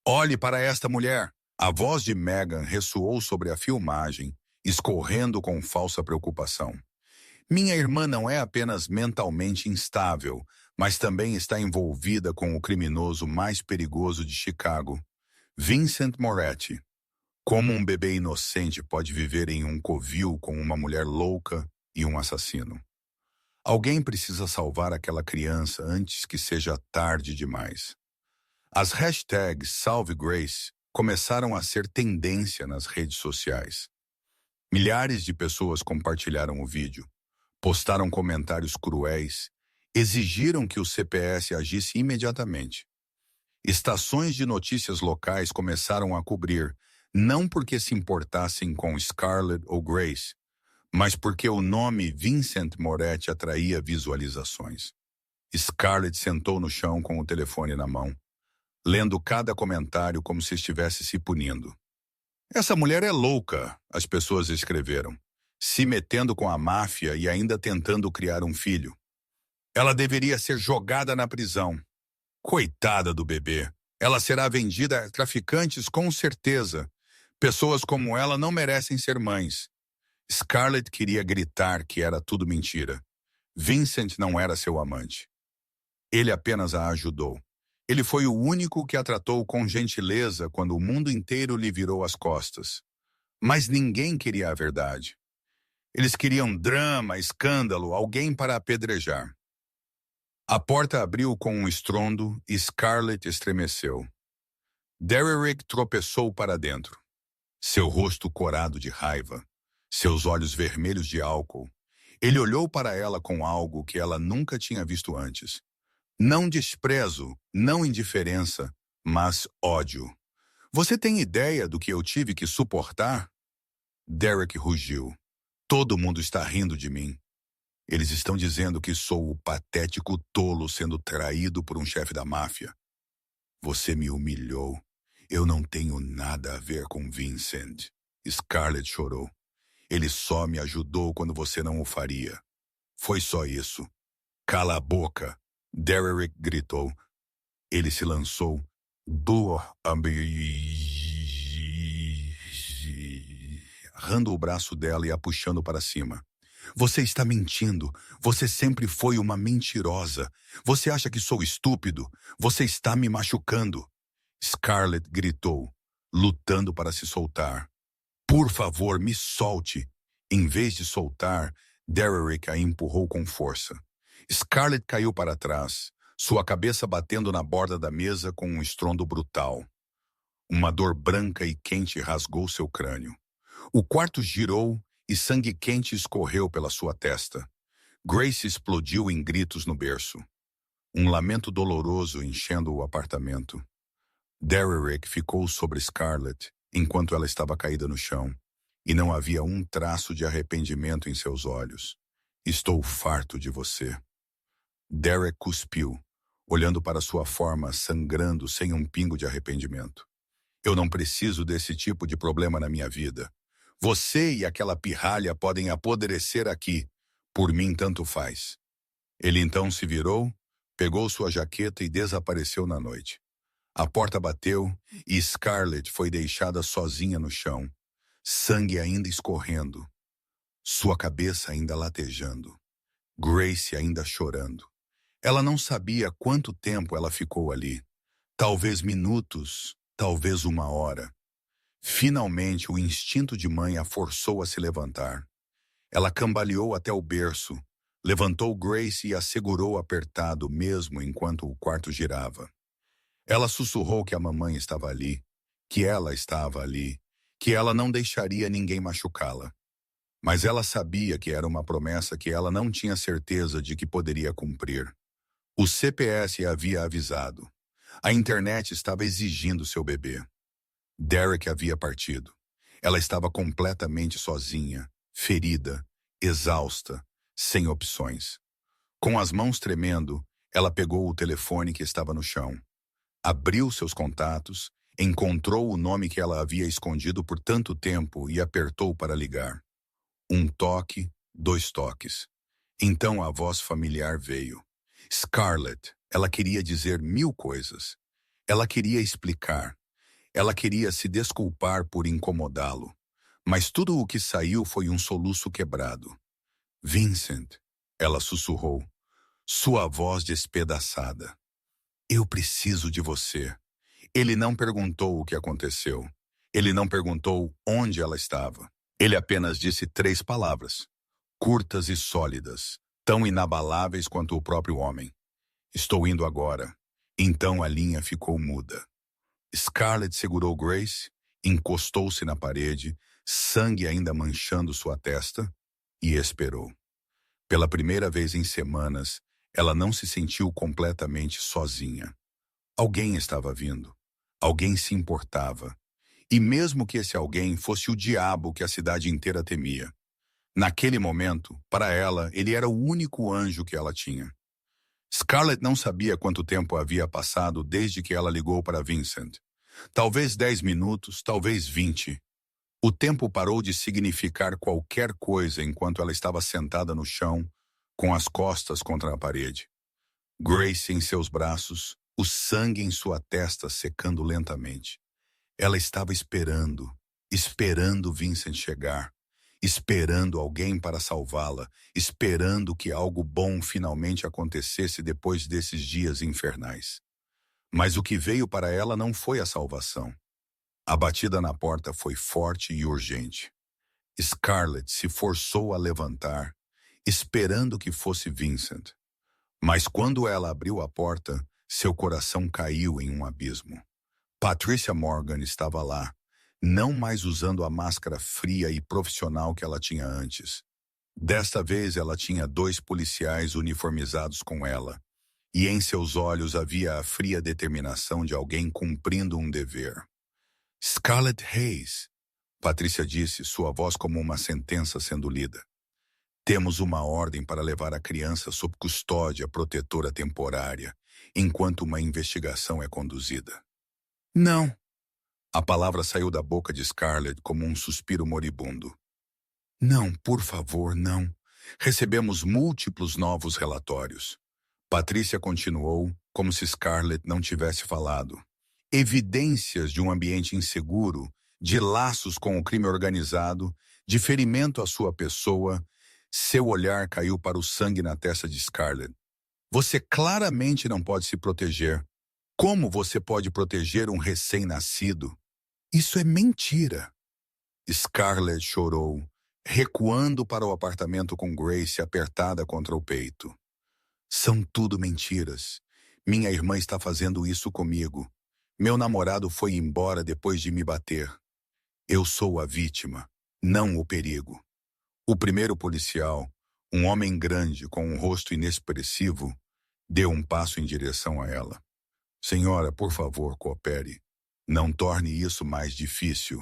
Olhe para esta mulher! A voz de Megan ressoou sobre a filmagem, escorrendo com falsa preocupação. Minha irmã não é apenas mentalmente instável, mas também está envolvida com o criminoso mais perigoso de Chicago, Vincent Moretti. Como um bebê inocente pode viver em um covil com uma mulher louca e um assassino? Alguém precisa salvar aquela criança antes que seja tarde demais. As hashtags Salve Grace começaram a ser tendência nas redes sociais. Milhares de pessoas compartilharam o vídeo, postaram comentários cruéis, exigiram que o CPS agisse imediatamente. Estações de notícias locais começaram a cobrir, não porque se importassem com Scarlett ou Grace, mas porque o nome Vincent Moretti atraía visualizações. Scarlett sentou no chão com o telefone na mão, lendo cada comentário como se estivesse se punindo. Essa mulher é louca, as pessoas escreveram, se metendo com a máfia e ainda tentando criar um filho. Ela deveria ser jogada na prisão. Coitada do bebê. Ela será vendida a traficantes com certeza. Pessoas como ela não merecem ser mães. Scarlett queria gritar que era tudo mentira. Vincent não era seu amante. Ele apenas a ajudou. Ele foi o único que a tratou com gentileza quando o mundo inteiro lhe virou as costas. Mas ninguém queria a verdade. Eles queriam drama, escândalo, alguém para apedrejar. A porta abriu com um estrondo e Scarlett estremeceu. Derrick tropeçou para dentro. Seu rosto corado de raiva, seus olhos vermelhos de álcool. Ele olhou para ela com algo que ela nunca tinha visto antes. Não desprezo, não indiferença, mas ódio. Você tem ideia do que eu tive que suportar? Derrick rugiu. Todo mundo está rindo de mim. Eles estão dizendo que sou o patético tolo sendo traído por um chefe da máfia. Você me humilhou. Eu não tenho nada a ver com Vincent. Scarlett chorou. Ele só me ajudou quando você não o faria. Foi só isso. Cala a boca. Derrick gritou. Ele se lançou. Agarrando o braço dela e a puxando para cima. Você está mentindo. Você sempre foi uma mentirosa. Você acha que sou estúpido? Você está me machucando. Scarlett gritou, lutando para se soltar. Por favor, me solte. Em vez de soltar, Derrick a empurrou com força. Scarlett caiu para trás, sua cabeça batendo na borda da mesa com um estrondo brutal. Uma dor branca e quente rasgou seu crânio. O quarto girou e sangue quente escorreu pela sua testa. Grace explodiu em gritos no berço. Um lamento doloroso enchendo o apartamento. Derrick ficou sobre Scarlett enquanto ela estava caída no chão, e não havia um traço de arrependimento em seus olhos. Estou farto de você. Derrick cuspiu, olhando para sua forma sangrando sem um pingo de arrependimento. Eu não preciso desse tipo de problema na minha vida. Você e aquela pirralha podem apodrecer aqui. Por mim, tanto faz. Ele então se virou, pegou sua jaqueta e desapareceu na noite. A porta bateu e Scarlett foi deixada sozinha no chão, sangue ainda escorrendo, sua cabeça ainda latejando, Grace ainda chorando. Ela não sabia quanto tempo ela ficou ali. Talvez minutos, talvez uma hora. Finalmente, o instinto de mãe a forçou a se levantar. Ela cambaleou até o berço, levantou Grace e a segurou apertado mesmo enquanto o quarto girava. Ela sussurrou que a mamãe estava ali, que ela estava ali, que ela não deixaria ninguém machucá-la. Mas ela sabia que era uma promessa que ela não tinha certeza de que poderia cumprir. O CPS a havia avisado. A internet estava exigindo seu bebê. Derrick havia partido. Ela estava completamente sozinha, ferida, exausta, sem opções. Com as mãos tremendo, ela pegou o telefone que estava no chão. Abriu seus contatos, encontrou o nome que ela havia escondido por tanto tempo e apertou para ligar. Um toque, 2 toques. Então a voz familiar veio. Scarlett, ela queria dizer 1000 coisas. Ela queria explicar. Ela queria se desculpar por incomodá-lo. Mas tudo o que saiu foi um soluço quebrado. Vincent, ela sussurrou, sua voz despedaçada. Eu preciso de você. Ele não perguntou o que aconteceu. Ele não perguntou onde ela estava. Ele apenas disse 3 palavras, curtas e sólidas. tão inabaláveis quanto o próprio homem. Estou indo agora. Então a linha ficou muda. Scarlett segurou Grace, encostou-se na parede, sangue ainda manchando sua testa, e esperou. Pela primeira vez em semanas, ela não se sentiu completamente sozinha. Alguém estava vindo. Alguém se importava. E mesmo que esse alguém fosse o diabo que a cidade inteira temia. Naquele momento, para ela, ele era o único anjo que ela tinha. Scarlett não sabia quanto tempo havia passado desde que ela ligou para Vincent. Talvez 10 minutos, talvez 20. O tempo parou de significar qualquer coisa enquanto ela estava sentada no chão, com as costas contra a parede. Grace em seus braços, o sangue em sua testa secando lentamente. Ela estava esperando Vincent chegar, esperando alguém para salvá-la, esperando que algo bom finalmente acontecesse depois desses dias infernais. Mas o que veio para ela não foi a salvação. A batida na porta foi forte e urgente. Scarlett se forçou a levantar, esperando que fosse Vincent. Mas quando ela abriu a porta, seu coração caiu em um abismo. Patricia Morgan estava lá, não mais usando a máscara fria e profissional que ela tinha antes. Desta vez ela tinha 2 policiais uniformizados com ela, e em seus olhos havia a fria determinação de alguém cumprindo um dever. Scarlett Hayes, Patricia disse, sua voz como uma sentença sendo lida. Temos uma ordem para levar a criança sob custódia protetora temporária, enquanto uma investigação é conduzida. Não. A palavra saiu da boca de Scarlett como um suspiro moribundo. Não, por favor, não. Recebemos múltiplos novos relatórios. Patricia continuou, como se Scarlett não tivesse falado. Evidências de um ambiente inseguro, de laços com o crime organizado, de ferimento à sua pessoa. Seu olhar caiu para o sangue na testa de Scarlett. Você claramente não pode se proteger. Como você pode proteger um recém-nascido? Isso é mentira. Scarlett chorou, recuando para o apartamento com Grace apertada contra o peito. São tudo mentiras. Minha irmã está fazendo isso comigo. Meu namorado foi embora depois de me bater. Eu sou a vítima, não o perigo. O primeiro policial, um homem grande com um rosto inexpressivo, deu um passo em direção a ela. Senhora, por favor, coopere. Não torne isso mais difícil.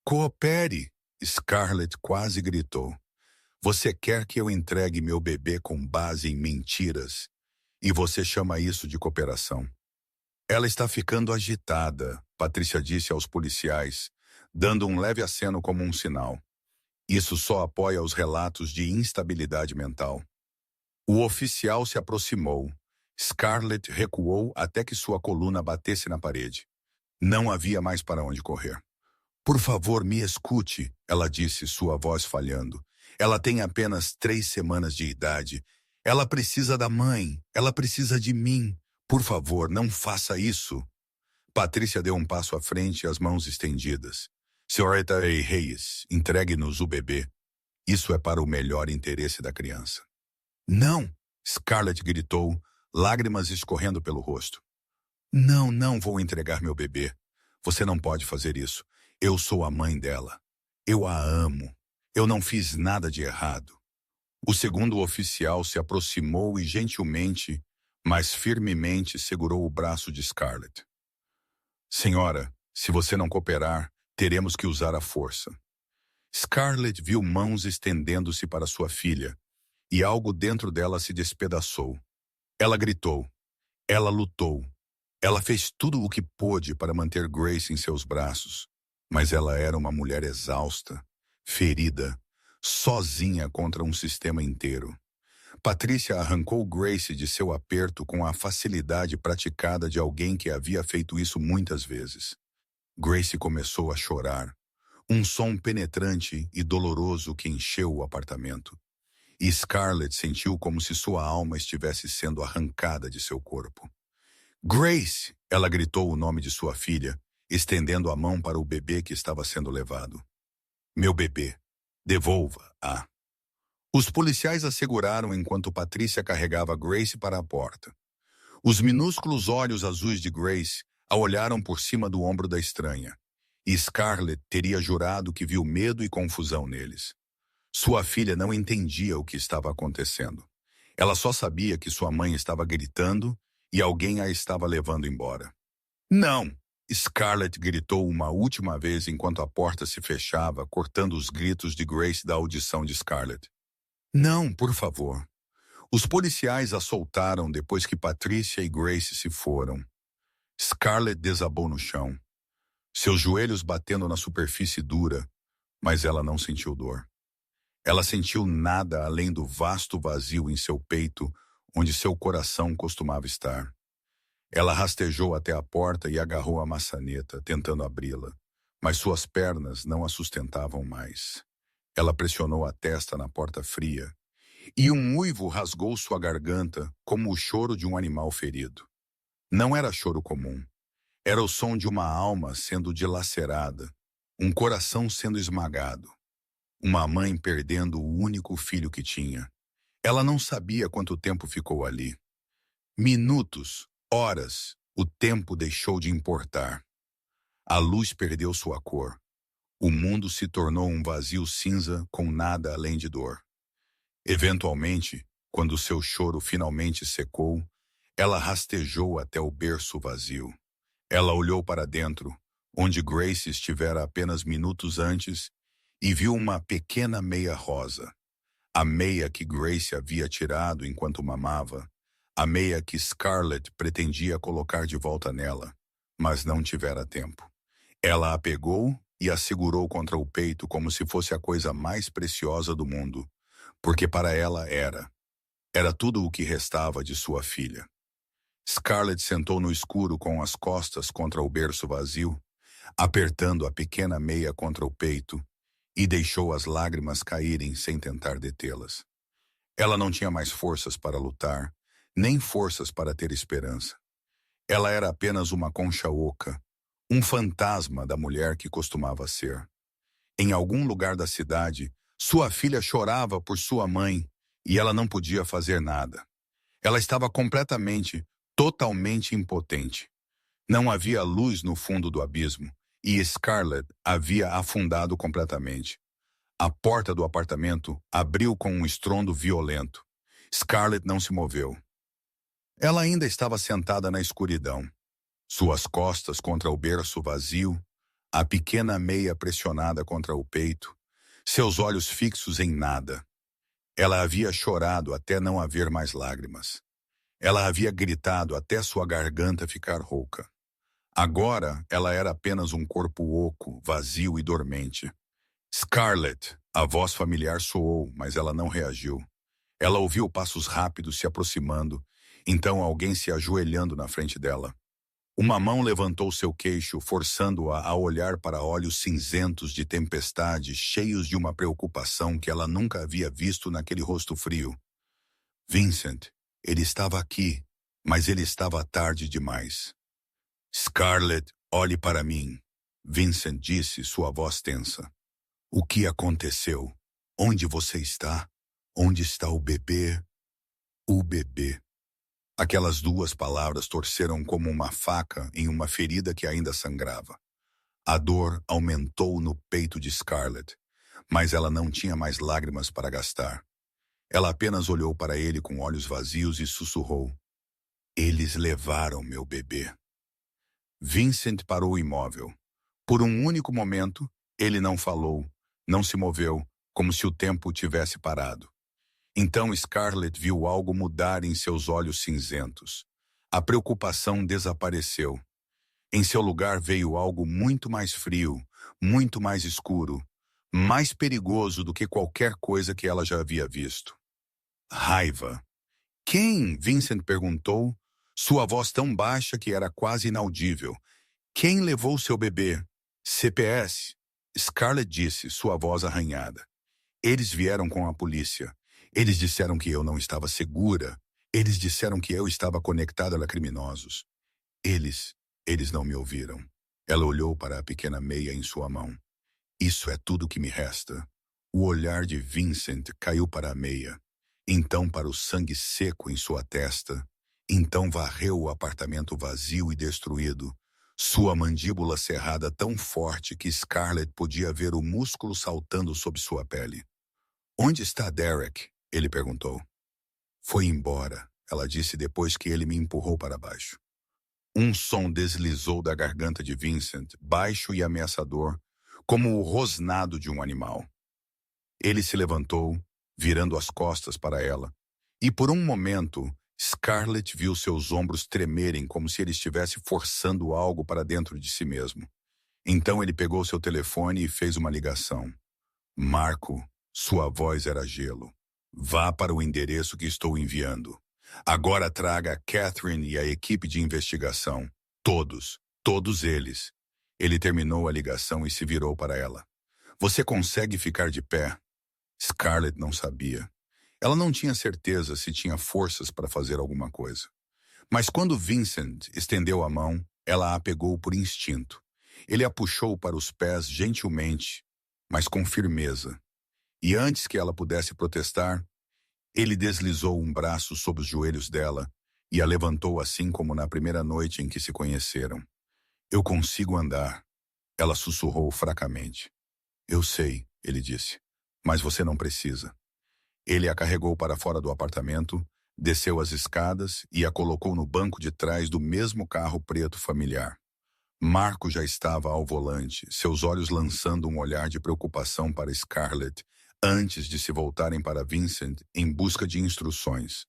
Coopere! Scarlett quase gritou. Você quer que eu entregue meu bebê com base em mentiras? E você chama isso de cooperação? Ela está ficando agitada, Patricia disse aos policiais, dando um leve aceno como um sinal. Isso só apoia os relatos de instabilidade mental. O oficial se aproximou. Scarlett recuou até que sua coluna batesse na parede. Não havia mais para onde correr. Por favor, me escute, ela disse, sua voz falhando. Ela tem apenas 3 semanas de idade. Ela precisa da mãe. Ela precisa de mim. Por favor, não faça isso. Patrícia deu um passo à frente, as mãos estendidas. Senhorita Hayes, entregue-nos o bebê. Isso é para o melhor interesse da criança. Não! Scarlett gritou, lágrimas escorrendo pelo rosto. Não, não vou entregar meu bebê. Você não pode fazer isso. Eu sou a mãe dela. Eu a amo. Eu não fiz nada de errado. O segundo oficial se aproximou e gentilmente, mas firmemente segurou o braço de Scarlett. Senhora, se você não cooperar, teremos que usar a força. Scarlett viu mãos estendendo-se para sua filha, e algo dentro dela se despedaçou. Ela gritou. Ela lutou. Ela fez tudo o que pôde para manter Grace em seus braços, mas ela era uma mulher exausta, ferida, sozinha contra um sistema inteiro. Patrícia arrancou Grace de seu aperto com a facilidade praticada de alguém que havia feito isso muitas vezes. Grace começou a chorar, um som penetrante e doloroso que encheu o apartamento. E Scarlett sentiu como se sua alma estivesse sendo arrancada de seu corpo. Grace! Ela gritou o nome de sua filha, estendendo a mão para o bebê que estava sendo levado. Meu bebê, devolva-a. Os policiais a seguraram enquanto Patrícia carregava Grace para a porta. Os minúsculos olhos azuis de Grace a olharam por cima do ombro da estranha, e Scarlett teria jurado que viu medo e confusão neles. Sua filha não entendia o que estava acontecendo. Ela só sabia que sua mãe estava gritando e alguém a estava levando embora. Não! Scarlett gritou uma última vez enquanto a porta se fechava, cortando os gritos de Grace da audição de Scarlett. Não, por favor. Os policiais a soltaram depois que Patrícia e Grace se foram. Scarlett desabou no chão, seus joelhos batendo na superfície dura, mas ela não sentiu dor. Ela sentiu nada além do vasto vazio em seu peito, onde seu coração costumava estar. Ela rastejou até a porta e agarrou a maçaneta, tentando abri-la, mas suas pernas não a sustentavam mais. Ela pressionou a testa na porta fria, e um uivo rasgou sua garganta como o choro de um animal ferido. Não era choro comum. Era o som de uma alma sendo dilacerada, um coração sendo esmagado, uma mãe perdendo o único filho que tinha. Ela não sabia quanto tempo ficou ali. Minutos, horas, o tempo deixou de importar. A luz perdeu sua cor. O mundo se tornou um vazio cinza com nada além de dor. Eventualmente, quando seu choro finalmente secou, ela rastejou até o berço vazio. Ela olhou para dentro, onde Grace estivera apenas minutos antes, e viu uma pequena meia rosa. A meia que Grace havia tirado enquanto mamava, a meia que Scarlett pretendia colocar de volta nela, mas não tivera tempo. Ela a pegou e a segurou contra o peito como se fosse a coisa mais preciosa do mundo, porque para ela era. Era tudo o que restava de sua filha. Scarlett sentou no escuro com as costas contra o berço vazio, apertando a pequena meia contra o peito, e deixou as lágrimas caírem sem tentar detê-las. Ela não tinha mais forças para lutar, nem forças para ter esperança. Ela era apenas uma concha oca, um fantasma da mulher que costumava ser. Em algum lugar da cidade, sua filha chorava por sua mãe e ela não podia fazer nada. Ela estava totalmente impotente. Não havia luz no fundo do abismo e Scarlett havia afundado completamente. A porta do apartamento abriu com um estrondo violento. Scarlett não se moveu. Ela ainda estava sentada na escuridão, suas costas contra o berço vazio, a pequena meia pressionada contra o peito, seus olhos fixos em nada. Ela havia chorado até não haver mais lágrimas. Ela havia gritado até sua garganta ficar rouca. Agora, ela era apenas um corpo oco, vazio e dormente. Scarlett, a voz familiar soou, mas ela não reagiu. Ela ouviu passos rápidos se aproximando, então alguém se ajoelhando na frente dela. Uma mão levantou seu queixo, forçando-a a olhar para olhos cinzentos de tempestade, cheios de uma preocupação que ela nunca havia visto naquele rosto frio. Vincent, ele estava aqui, mas ele estava tarde demais. Scarlett, olhe para mim, Vincent disse, sua voz tensa. O que aconteceu? Onde você está? Onde está o bebê? O bebê. Aquelas duas palavras torceram como uma faca em uma ferida que ainda sangrava. A dor aumentou no peito de Scarlett, mas ela não tinha mais lágrimas para gastar. Ela apenas olhou para ele com olhos vazios e sussurrou. Eles levaram meu bebê. Vincent parou imóvel. Por um único momento, ele não falou, não se moveu, como se o tempo tivesse parado. Então Scarlett viu algo mudar em seus olhos cinzentos. A preocupação desapareceu. Em seu lugar veio algo muito mais frio, muito mais escuro, mais perigoso do que qualquer coisa que ela já havia visto. Raiva. Quem? Vincent perguntou, sua voz tão baixa que era quase inaudível. Quem levou seu bebê? CPS. Scarlett disse, sua voz arranhada. Eles vieram com a polícia. Eles disseram que eu não estava segura. Eles disseram que eu estava conectada a criminosos. Eles não me ouviram. Ela olhou para a pequena meia em sua mão. Isso é tudo que me resta. O olhar de Vincent caiu para a meia, então para o sangue seco em sua testa, então varreu o apartamento vazio e destruído, sua mandíbula cerrada tão forte que Scarlett podia ver o músculo saltando sob sua pele. "Onde está Derek?" ele perguntou. "Foi embora", ela disse depois que ele me empurrou para baixo. Um som deslizou da garganta de Vincent, baixo e ameaçador, como o rosnado de um animal. Ele se levantou, virando as costas para ela, e por um momento, Scarlett viu seus ombros tremerem como se ele estivesse forçando algo para dentro de si mesmo. Então ele pegou seu telefone e fez uma ligação. "Marco", sua voz era gelo. "Vá para o endereço que estou enviando. Agora traga a Catherine e a equipe de investigação. Todos eles." Ele terminou a ligação e se virou para ela. "Você consegue ficar de pé?" Scarlett não sabia. Ela não tinha certeza se tinha forças para fazer alguma coisa. Mas quando Vincent estendeu a mão, ela a pegou por instinto. Ele a puxou para os pés gentilmente, mas com firmeza. E antes que ela pudesse protestar, ele deslizou um braço sob os joelhos dela e a levantou assim como na primeira noite em que se conheceram. "Eu consigo andar", ela sussurrou fracamente. "Eu sei", ele disse, "mas você não precisa." Ele a carregou para fora do apartamento, desceu as escadas e a colocou no banco de trás do mesmo carro preto familiar. Marco já estava ao volante, seus olhos lançando um olhar de preocupação para Scarlett, antes de se voltarem para Vincent em busca de instruções.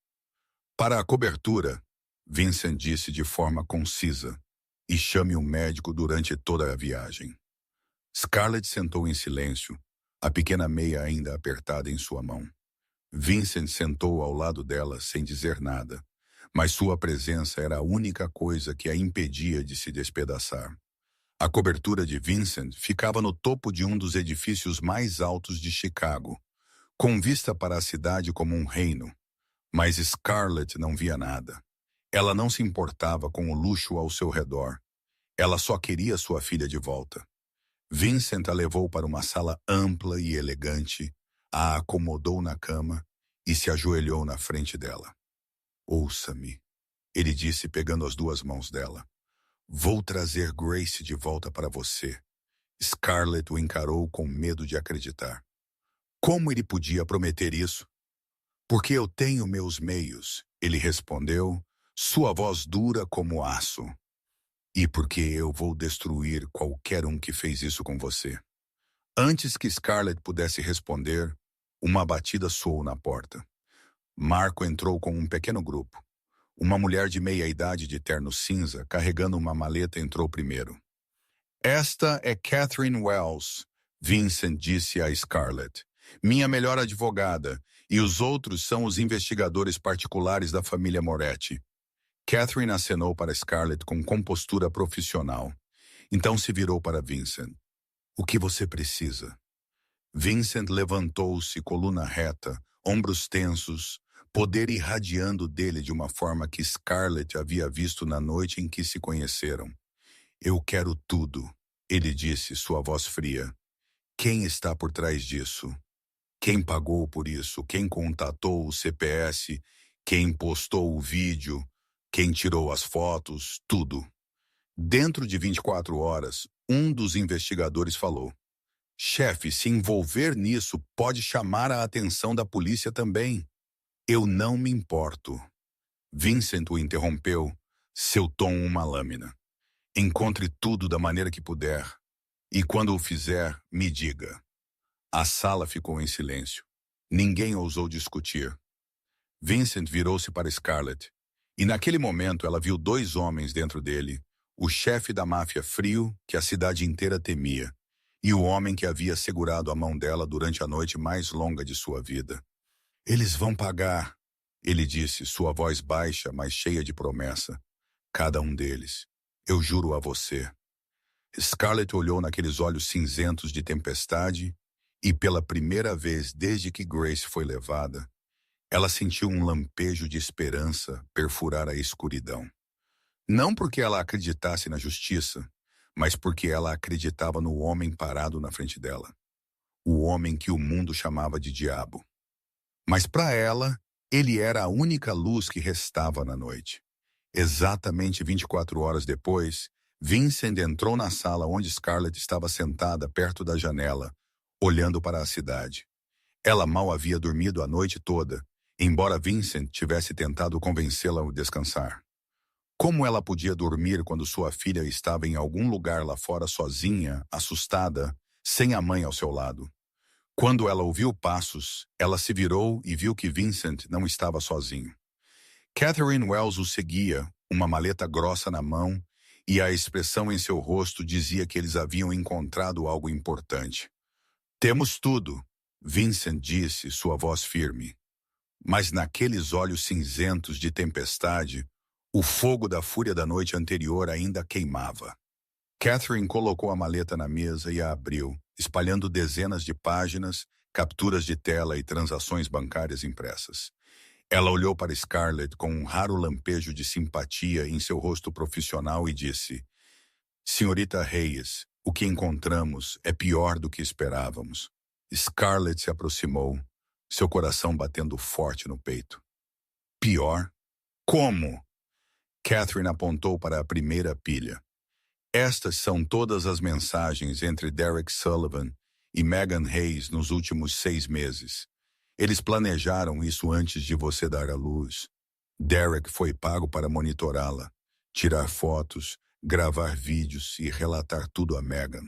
"Para a cobertura", Vincent disse de forma concisa, "e chame um médico durante toda a viagem." Scarlett sentou em silêncio, a pequena meia ainda apertada em sua mão. Vincent sentou ao lado dela sem dizer nada, mas sua presença era a única coisa que a impedia de se despedaçar. A cobertura de Vincent ficava no topo de um dos edifícios mais altos de Chicago, com vista para a cidade como um reino. Mas Scarlett não via nada. Ela não se importava com o luxo ao seu redor. Ela só queria sua filha de volta. Vincent a levou para uma sala ampla e elegante, a acomodou na cama e se ajoelhou na frente dela. "Ouça-me", ele disse pegando as duas mãos dela. "Vou trazer Grace de volta para você." Scarlett o encarou com medo de acreditar. Como ele podia prometer isso? "Porque eu tenho meus meios", ele respondeu, sua voz dura como aço. "E porque eu vou destruir qualquer um que fez isso com você." Antes que Scarlett pudesse responder, uma batida soou na porta. Marco entrou com um pequeno grupo. Uma mulher de meia-idade de terno cinza, carregando uma maleta, entrou primeiro. "Esta é Catherine Wells", Vincent disse a Scarlett, "minha melhor advogada, e os outros são os investigadores particulares da família Moretti." Catherine acenou para Scarlett com compostura profissional. Então se virou para Vincent. "O que você precisa?" Vincent levantou-se, coluna reta, ombros tensos, poder irradiando dele de uma forma que Scarlett havia visto na noite em que se conheceram. "Eu quero tudo", ele disse, sua voz fria. "Quem está por trás disso? Quem pagou por isso? Quem contatou o CPS? Quem postou o vídeo? Quem tirou as fotos? Tudo." Dentro de 24 horas, um dos investigadores falou: "Chefe, se envolver nisso pode chamar a atenção da polícia também." "Eu não me importo." Vincent o interrompeu, seu tom uma lâmina. "Encontre tudo da maneira que puder. E quando o fizer, me diga." A sala ficou em silêncio. Ninguém ousou discutir. Vincent virou-se para Scarlett, e naquele momento ela viu dois homens dentro dele, o chefe da máfia frio, que a cidade inteira temia, e o homem que havia segurado a mão dela durante a noite mais longa de sua vida. "Eles vão pagar", ele disse, sua voz baixa, mas cheia de promessa. "Cada um deles. Eu juro a você." Scarlett olhou naqueles olhos cinzentos de tempestade e, pela primeira vez desde que Grace foi levada, ela sentiu um lampejo de esperança perfurar a escuridão. Não porque ela acreditasse na justiça, mas porque ela acreditava no homem parado na frente dela. o homem que o mundo chamava de diabo. Mas para ela, ele era a única luz que restava na noite. Exatamente 24 horas depois, Vincent entrou na sala onde Scarlett estava sentada perto da janela, olhando para a cidade. Ela mal havia dormido a noite toda, embora Vincent tivesse tentado convencê-la a descansar. Como ela podia dormir quando sua filha estava em algum lugar lá fora sozinha, assustada, sem a mãe ao seu lado? Quando ela ouviu passos, ela se virou e viu que Vincent não estava sozinho. Catherine Wells o seguia, uma maleta grossa na mão, e a expressão em seu rosto dizia que eles haviam encontrado algo importante. "Temos tudo", Vincent disse, sua voz firme. Mas naqueles olhos cinzentos de tempestade, o fogo da fúria da noite anterior ainda queimava. Catherine colocou a maleta na mesa e a abriu, espalhando dezenas de páginas, capturas de tela e transações bancárias impressas. Ela olhou para Scarlett com um raro lampejo de simpatia em seu rosto profissional e disse: "Senhorita Reyes, o que encontramos é pior do que esperávamos." Scarlett se aproximou, seu coração batendo forte no peito. "Pior? Como?" Catherine apontou para a primeira pilha. "Estas são todas as mensagens entre Derek Sullivan e Megan Hayes nos últimos 6 meses. Eles planejaram isso antes de você dar à luz. Derek foi pago para monitorá-la, tirar fotos, gravar vídeos e relatar tudo a Megan.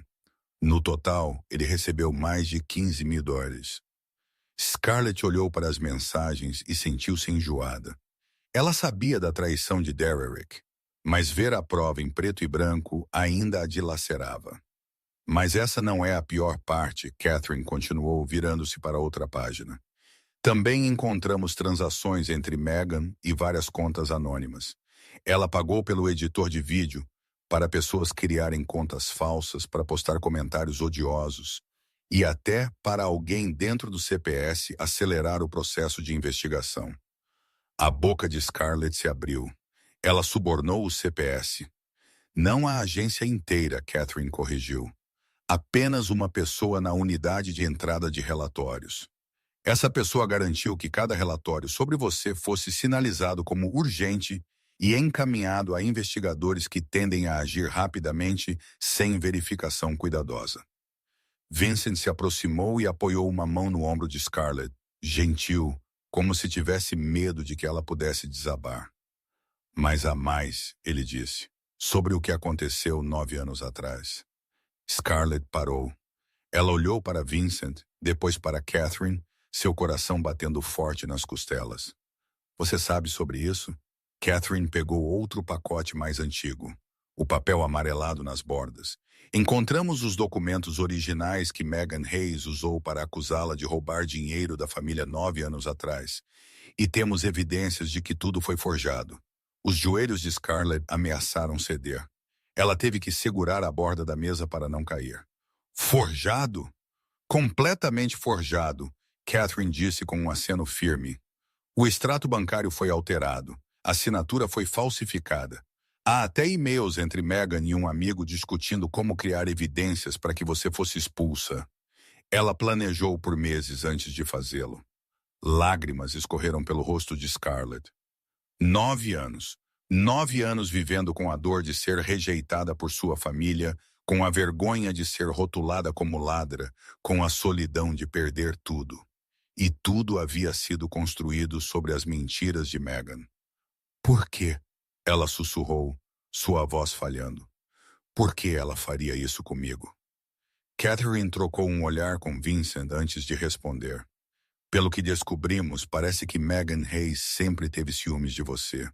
No total, ele recebeu mais de $15.000. Scarlett olhou para as mensagens e sentiu-se enjoada. Ela sabia da traição de Derek, mas ver a prova em preto e branco ainda a dilacerava. "Mas essa não é a pior parte", Catherine continuou, virando-se para outra página. "Também encontramos transações entre Megan e várias contas anônimas. Ela pagou pelo editor de vídeo para pessoas criarem contas falsas para postar comentários odiosos e até para alguém dentro do CPS acelerar o processo de investigação." A boca de Scarlett se abriu. Ela subornou o CPS. "Não a agência inteira", Catherine corrigiu. "Apenas uma pessoa na unidade de entrada de relatórios. Essa pessoa garantiu que cada relatório sobre você fosse sinalizado como urgente e encaminhado a investigadores que tendem a agir rapidamente sem verificação cuidadosa." Vincent se aproximou e apoiou uma mão no ombro de Scarlett, gentil, como se tivesse medo de que ela pudesse desabar. "Mas há mais", ele disse, "sobre o que aconteceu 9 anos atrás." Scarlett parou. Ela olhou para Vincent, depois para Catherine, seu coração batendo forte nas costelas. "Você sabe sobre isso?" Catherine pegou outro pacote mais antigo, o papel amarelado nas bordas. "Encontramos os documentos originais que Megan Hayes usou para acusá-la de roubar dinheiro da família 9 anos atrás. E temos evidências de que tudo foi forjado." Os joelhos de Scarlett ameaçaram ceder. Ela teve que segurar a borda da mesa para não cair. "Forjado? Completamente forjado", Catherine disse com um aceno firme. "O extrato bancário foi alterado. A assinatura foi falsificada. Há até e-mails entre Megan e um amigo discutindo como criar evidências para que você fosse expulsa. Ela planejou por meses antes de fazê-lo." Lágrimas escorreram pelo rosto de Scarlett. 9 anos. 9 anos vivendo com a dor de ser rejeitada por sua família, com a vergonha de ser rotulada como ladra, com a solidão de perder tudo. E tudo havia sido construído sobre as mentiras de Megan. "Por quê?" ela sussurrou, sua voz falhando. "Por que ela faria isso comigo?" Catherine trocou um olhar com Vincent antes de responder. "Pelo que descobrimos, parece que Megan Hayes sempre teve ciúmes de você.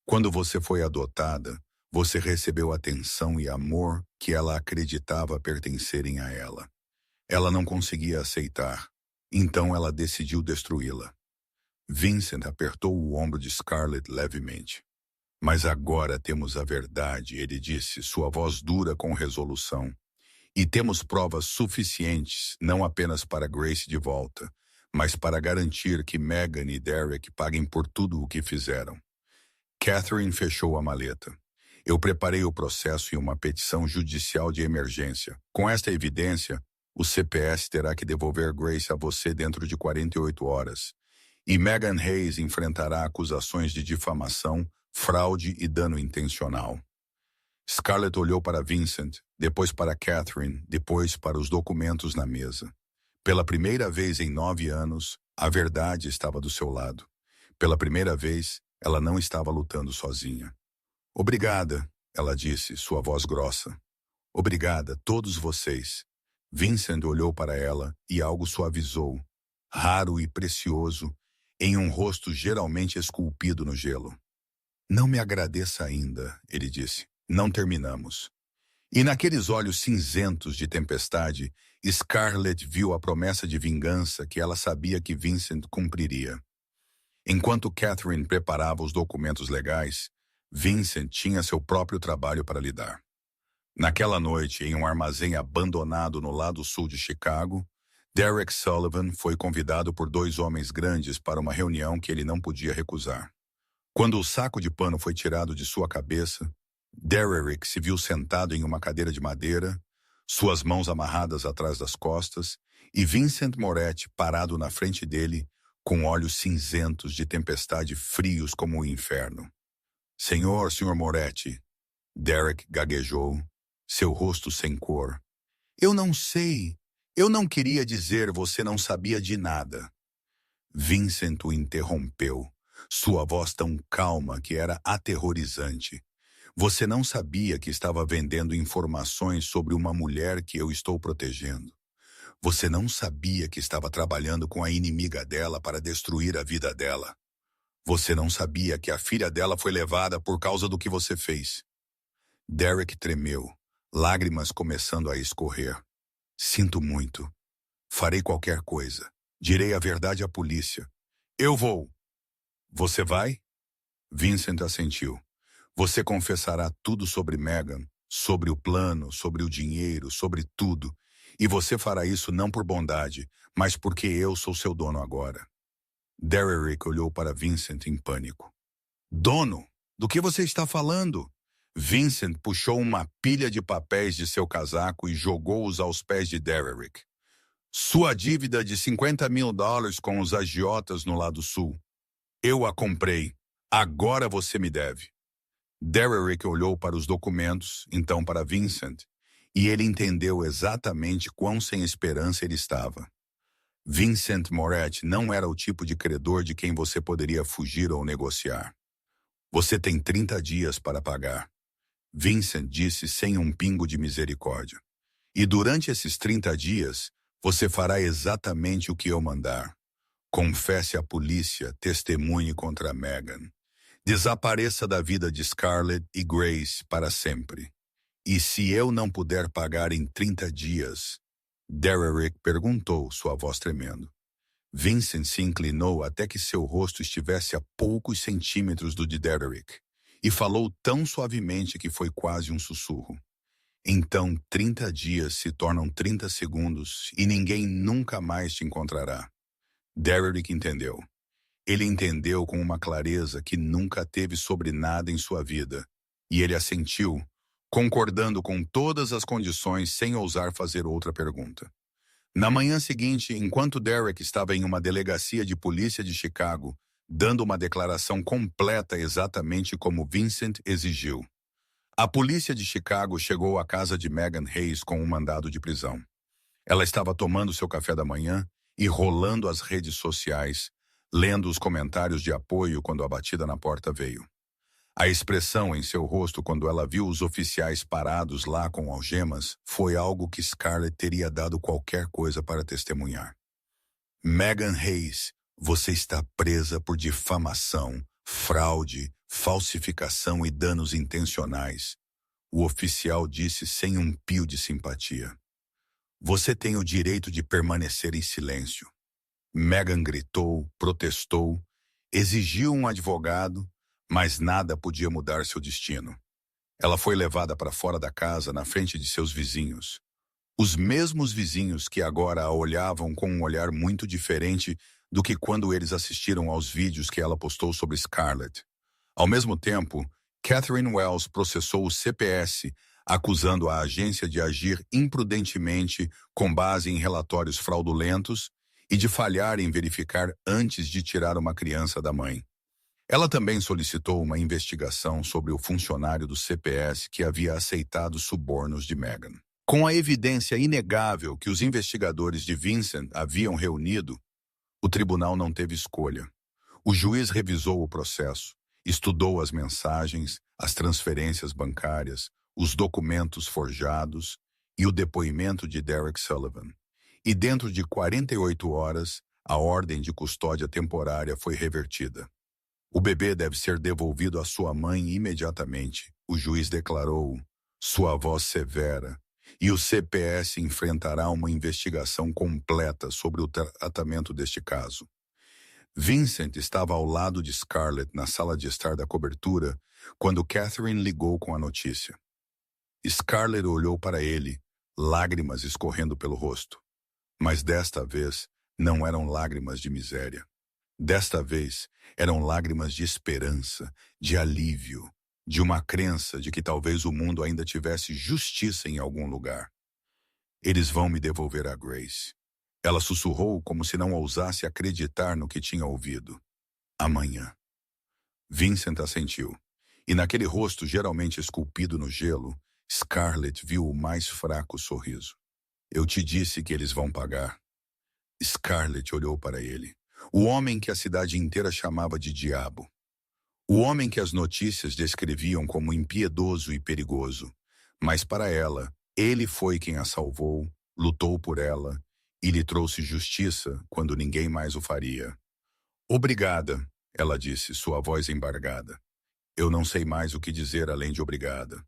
Quando você foi adotada, você recebeu atenção e amor que ela acreditava pertencerem a ela. Ela não conseguia aceitar, então ela decidiu destruí-la." Vincent apertou o ombro de Scarlett levemente. "Mas agora temos a verdade", ele disse, sua voz dura com resolução. "E temos provas suficientes, não apenas para Grace de volta, mas para garantir que Megan e Derek paguem por tudo o que fizeram." Catherine fechou a maleta. "Eu preparei o processo e uma petição judicial de emergência. Com esta evidência, O CPS terá que devolver Grace a você dentro de 48 horas. E Megan Hayes enfrentará acusações de difamação, fraude e dano intencional. Scarlett olhou para Vincent, depois para Catherine, depois para os documentos na mesa. Pela primeira vez em 9 anos, a verdade estava do seu lado. Pela primeira vez, ela não estava lutando sozinha. Obrigada, ela disse, sua voz grossa. Obrigada, todos vocês. Vincent olhou para ela e algo suavizou, raro e precioso, em um rosto geralmente esculpido no gelo. Não me agradeça ainda, ele disse. Não terminamos. E naqueles olhos cinzentos de tempestade, Scarlett viu a promessa de vingança que ela sabia que Vincent cumpriria. Enquanto Catherine preparava os documentos legais, Vincent tinha seu próprio trabalho para lidar. Naquela noite, em um armazém abandonado no lado sul de Chicago, Derek Sullivan foi convidado por 2 homens grandes para uma reunião que ele não podia recusar. Quando o saco de pano foi tirado de sua cabeça, Derek se viu sentado em uma cadeira de madeira, suas mãos amarradas atrás das costas, e Vincent Moretti parado na frente dele, com olhos cinzentos de tempestade frios como o inferno. Senhor Moretti, Derek gaguejou, seu rosto sem cor. Eu não sei. Eu não queria dizer você não sabia de nada. Vincent o interrompeu, sua voz tão calma que era aterrorizante. Você não sabia que estava vendendo informações sobre uma mulher que eu estou protegendo. Você não sabia que estava trabalhando com a inimiga dela para destruir a vida dela. Você não sabia que a filha dela foi levada por causa do que você fez. Derek tremeu, lágrimas começando a escorrer. Sinto muito. Farei qualquer coisa. Direi a verdade à polícia. Eu vou. Você vai? Vincent assentiu. Você confessará tudo sobre Megan, sobre o plano, sobre o dinheiro, sobre tudo. E você fará isso não por bondade, mas porque eu sou seu dono agora. Derek olhou para Vincent em pânico. Dono? Do que você está falando? Vincent puxou uma pilha de papéis de seu casaco e jogou-os aos pés de Derek. Sua dívida de $50 mil com os agiotas no lado sul. Eu a comprei. Agora você me deve. Derek olhou para os documentos, então para Vincent, e ele entendeu exatamente quão sem esperança ele estava. Vincent Moretti não era o tipo de credor de quem você poderia fugir ou negociar. Você tem 30 dias para pagar. Vincent disse sem um pingo de misericórdia. E durante esses 30 dias, você fará exatamente o que eu mandar. Confesse à polícia, testemunhe contra Megan. Desapareça da vida de Scarlett e Grace para sempre. E se eu não puder pagar em 30 dias? Derek perguntou, sua voz tremendo. Vincent se inclinou até que seu rosto estivesse a poucos centímetros do de Derek, e falou tão suavemente que foi quase um sussurro. Então 30 dias se tornam 30 segundos e ninguém nunca mais te encontrará. Derek entendeu. Ele entendeu com uma clareza que nunca teve sobre nada em sua vida, e ele assentiu, concordando com todas as condições sem ousar fazer outra pergunta. Na manhã seguinte, enquanto Derek estava em uma delegacia de polícia de Chicago, dando uma declaração completa exatamente como Vincent exigiu, a polícia de Chicago chegou à casa de Megan Hayes com um mandado de prisão. Ela estava tomando seu café da manhã e rolando as redes sociais, lendo os comentários de apoio quando a batida na porta veio. A expressão em seu rosto quando ela viu os oficiais parados lá com algemas foi algo que Scarlett teria dado qualquer coisa para testemunhar. Megan Hayes, você está presa por difamação, fraude, falsificação e danos intencionais, o oficial disse sem um pio de simpatia. Você tem o direito de permanecer em silêncio. Megan gritou, protestou, exigiu um advogado, mas nada podia mudar seu destino. Ela foi levada para fora da casa na frente de seus vizinhos. Os mesmos vizinhos que agora a olhavam com um olhar muito diferente do que quando eles assistiram aos vídeos que ela postou sobre Scarlett. Ao mesmo tempo, Catherine Wells processou o CPS, acusando a agência de agir imprudentemente com base em relatórios fraudulentos e de falhar em verificar antes de tirar uma criança da mãe. Ela também solicitou uma investigação sobre o funcionário do CPS que havia aceitado subornos de Meghan. Com a evidência inegável que os investigadores de Vincent haviam reunido, o tribunal não teve escolha. O juiz revisou o processo, estudou as mensagens, as transferências bancárias, os documentos forjados e o depoimento de Derek Sullivan. E dentro de 48 horas, a ordem de custódia temporária foi revertida. O bebê deve ser devolvido à sua mãe imediatamente, o juiz declarou, sua voz severa, e o CPS enfrentará uma investigação completa sobre o tratamento deste caso. Vincent estava ao lado de Scarlett na sala de estar da cobertura quando Catherine ligou com a notícia. Scarlett olhou para ele, lágrimas escorrendo pelo rosto. Mas desta vez não eram lágrimas de miséria. Desta vez eram lágrimas de esperança, de alívio, de uma crença de que talvez o mundo ainda tivesse justiça em algum lugar. Eles vão me devolver a Grace. Ela sussurrou como se não ousasse acreditar no que tinha ouvido. Amanhã. Vincent assentiu. E naquele rosto geralmente esculpido no gelo, Scarlett viu o mais fraco sorriso. Eu te disse que eles vão pagar. Scarlett olhou para ele. O homem que a cidade inteira chamava de diabo. O homem que as notícias descreviam como impiedoso e perigoso. Mas para ela, ele foi quem a salvou, lutou por ela e lhe trouxe justiça quando ninguém mais o faria. Obrigada, ela disse, sua voz embargada. Eu não sei mais o que dizer além de obrigada.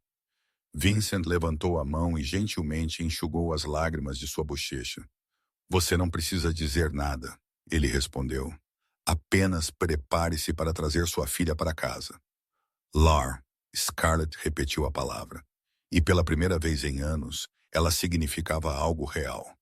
Vincent levantou a mão e gentilmente enxugou as lágrimas de sua bochecha. Você não precisa dizer nada, ele respondeu. Apenas prepare-se para trazer sua filha para casa. Lar, Scarlett repetiu a palavra. E pela primeira vez em anos, ela significava algo real.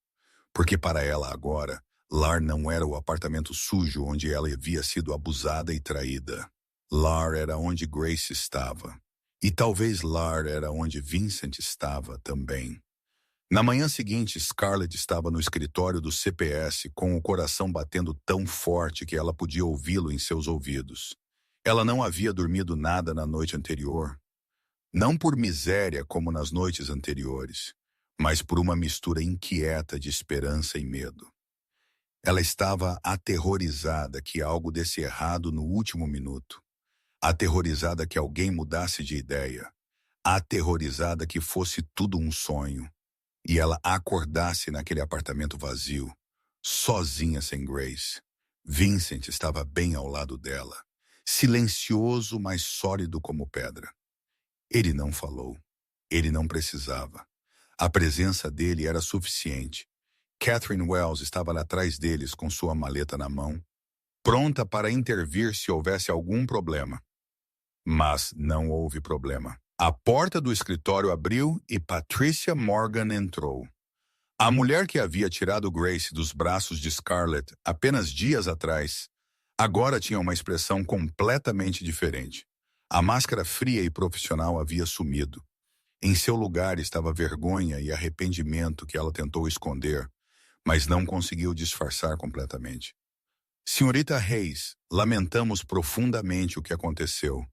Porque para ela agora, Lar não era o apartamento sujo onde ela havia sido abusada e traída. Lar era onde Grace estava. E talvez Lar era onde Vincent estava também. Na manhã seguinte, Scarlett estava no escritório do CPS com o coração batendo tão forte que ela podia ouvi-lo em seus ouvidos. Ela não havia dormido nada na noite anterior. Não por miséria como nas noites anteriores, mas por uma mistura inquieta de esperança e medo. Ela estava aterrorizada que algo desse errado no último minuto. Aterrorizada que alguém mudasse de ideia. Aterrorizada que fosse tudo um sonho. E ela acordasse naquele apartamento vazio, sozinha sem Grace. Vincent estava bem ao lado dela, silencioso, mas sólido como pedra. Ele não falou. Ele não precisava. A presença dele era suficiente. Catherine Wells estava lá atrás deles com sua maleta na mão, pronta para intervir se houvesse algum problema. Mas não houve problema. A porta do escritório abriu e Patricia Morgan entrou. A mulher que havia tirado Grace dos braços de Scarlett apenas dias atrás, agora tinha uma expressão completamente diferente. A máscara fria e profissional havia sumido. Em seu lugar estava vergonha e arrependimento que ela tentou esconder, mas não conseguiu disfarçar completamente. Senhorita Hayes, lamentamos profundamente o que aconteceu,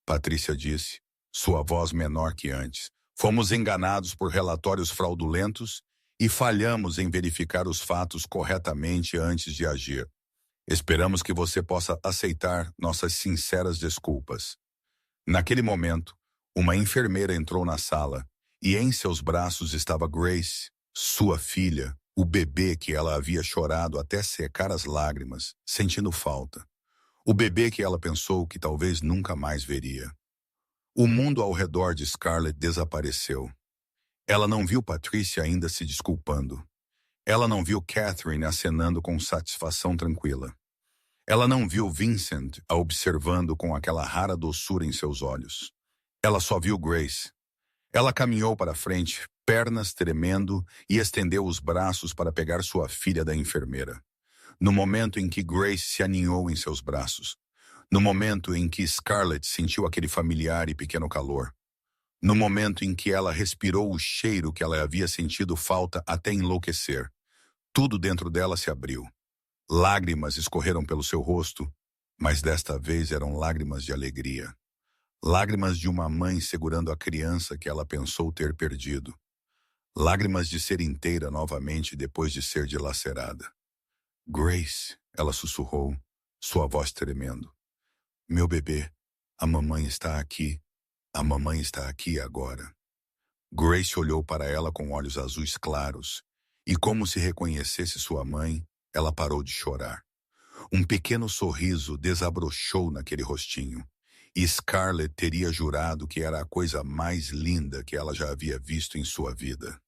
Patricia disse. Sua voz menor que antes. Fomos enganados por relatórios fraudulentos e falhamos em verificar os fatos corretamente antes de agir. Esperamos que você possa aceitar nossas sinceras desculpas. Naquele momento, uma enfermeira entrou na sala e em seus braços estava Grace, sua filha, o bebê que ela havia chorado até secar as lágrimas, sentindo falta. O bebê que ela pensou que talvez nunca mais veria. O mundo ao redor de Scarlett desapareceu. Ela não viu Patricia ainda se desculpando. Ela não viu Catherine acenando com satisfação tranquila. Ela não viu Vincent a observando com aquela rara doçura em seus olhos. Ela só viu Grace. Ela caminhou para frente, pernas tremendo, e estendeu os braços para pegar sua filha da enfermeira. No momento em que Grace se aninhou em seus braços. No momento em que Scarlett sentiu aquele familiar e pequeno calor. No momento em que ela respirou o cheiro que ela havia sentido falta até enlouquecer, tudo dentro dela se abriu. Lágrimas escorreram pelo seu rosto, mas desta vez eram lágrimas de alegria. Lágrimas de uma mãe segurando a criança que ela pensou ter perdido. Lágrimas de ser inteira novamente depois de ser dilacerada. Grace, ela sussurrou, sua voz tremendo. Meu bebê, a mamãe está aqui. A mamãe está aqui agora. Grace olhou para ela com olhos azuis claros, e como se reconhecesse sua mãe, ela parou de chorar. Um pequeno sorriso desabrochou naquele rostinho, e Scarlett teria jurado que era a coisa mais linda que ela já havia visto em sua vida.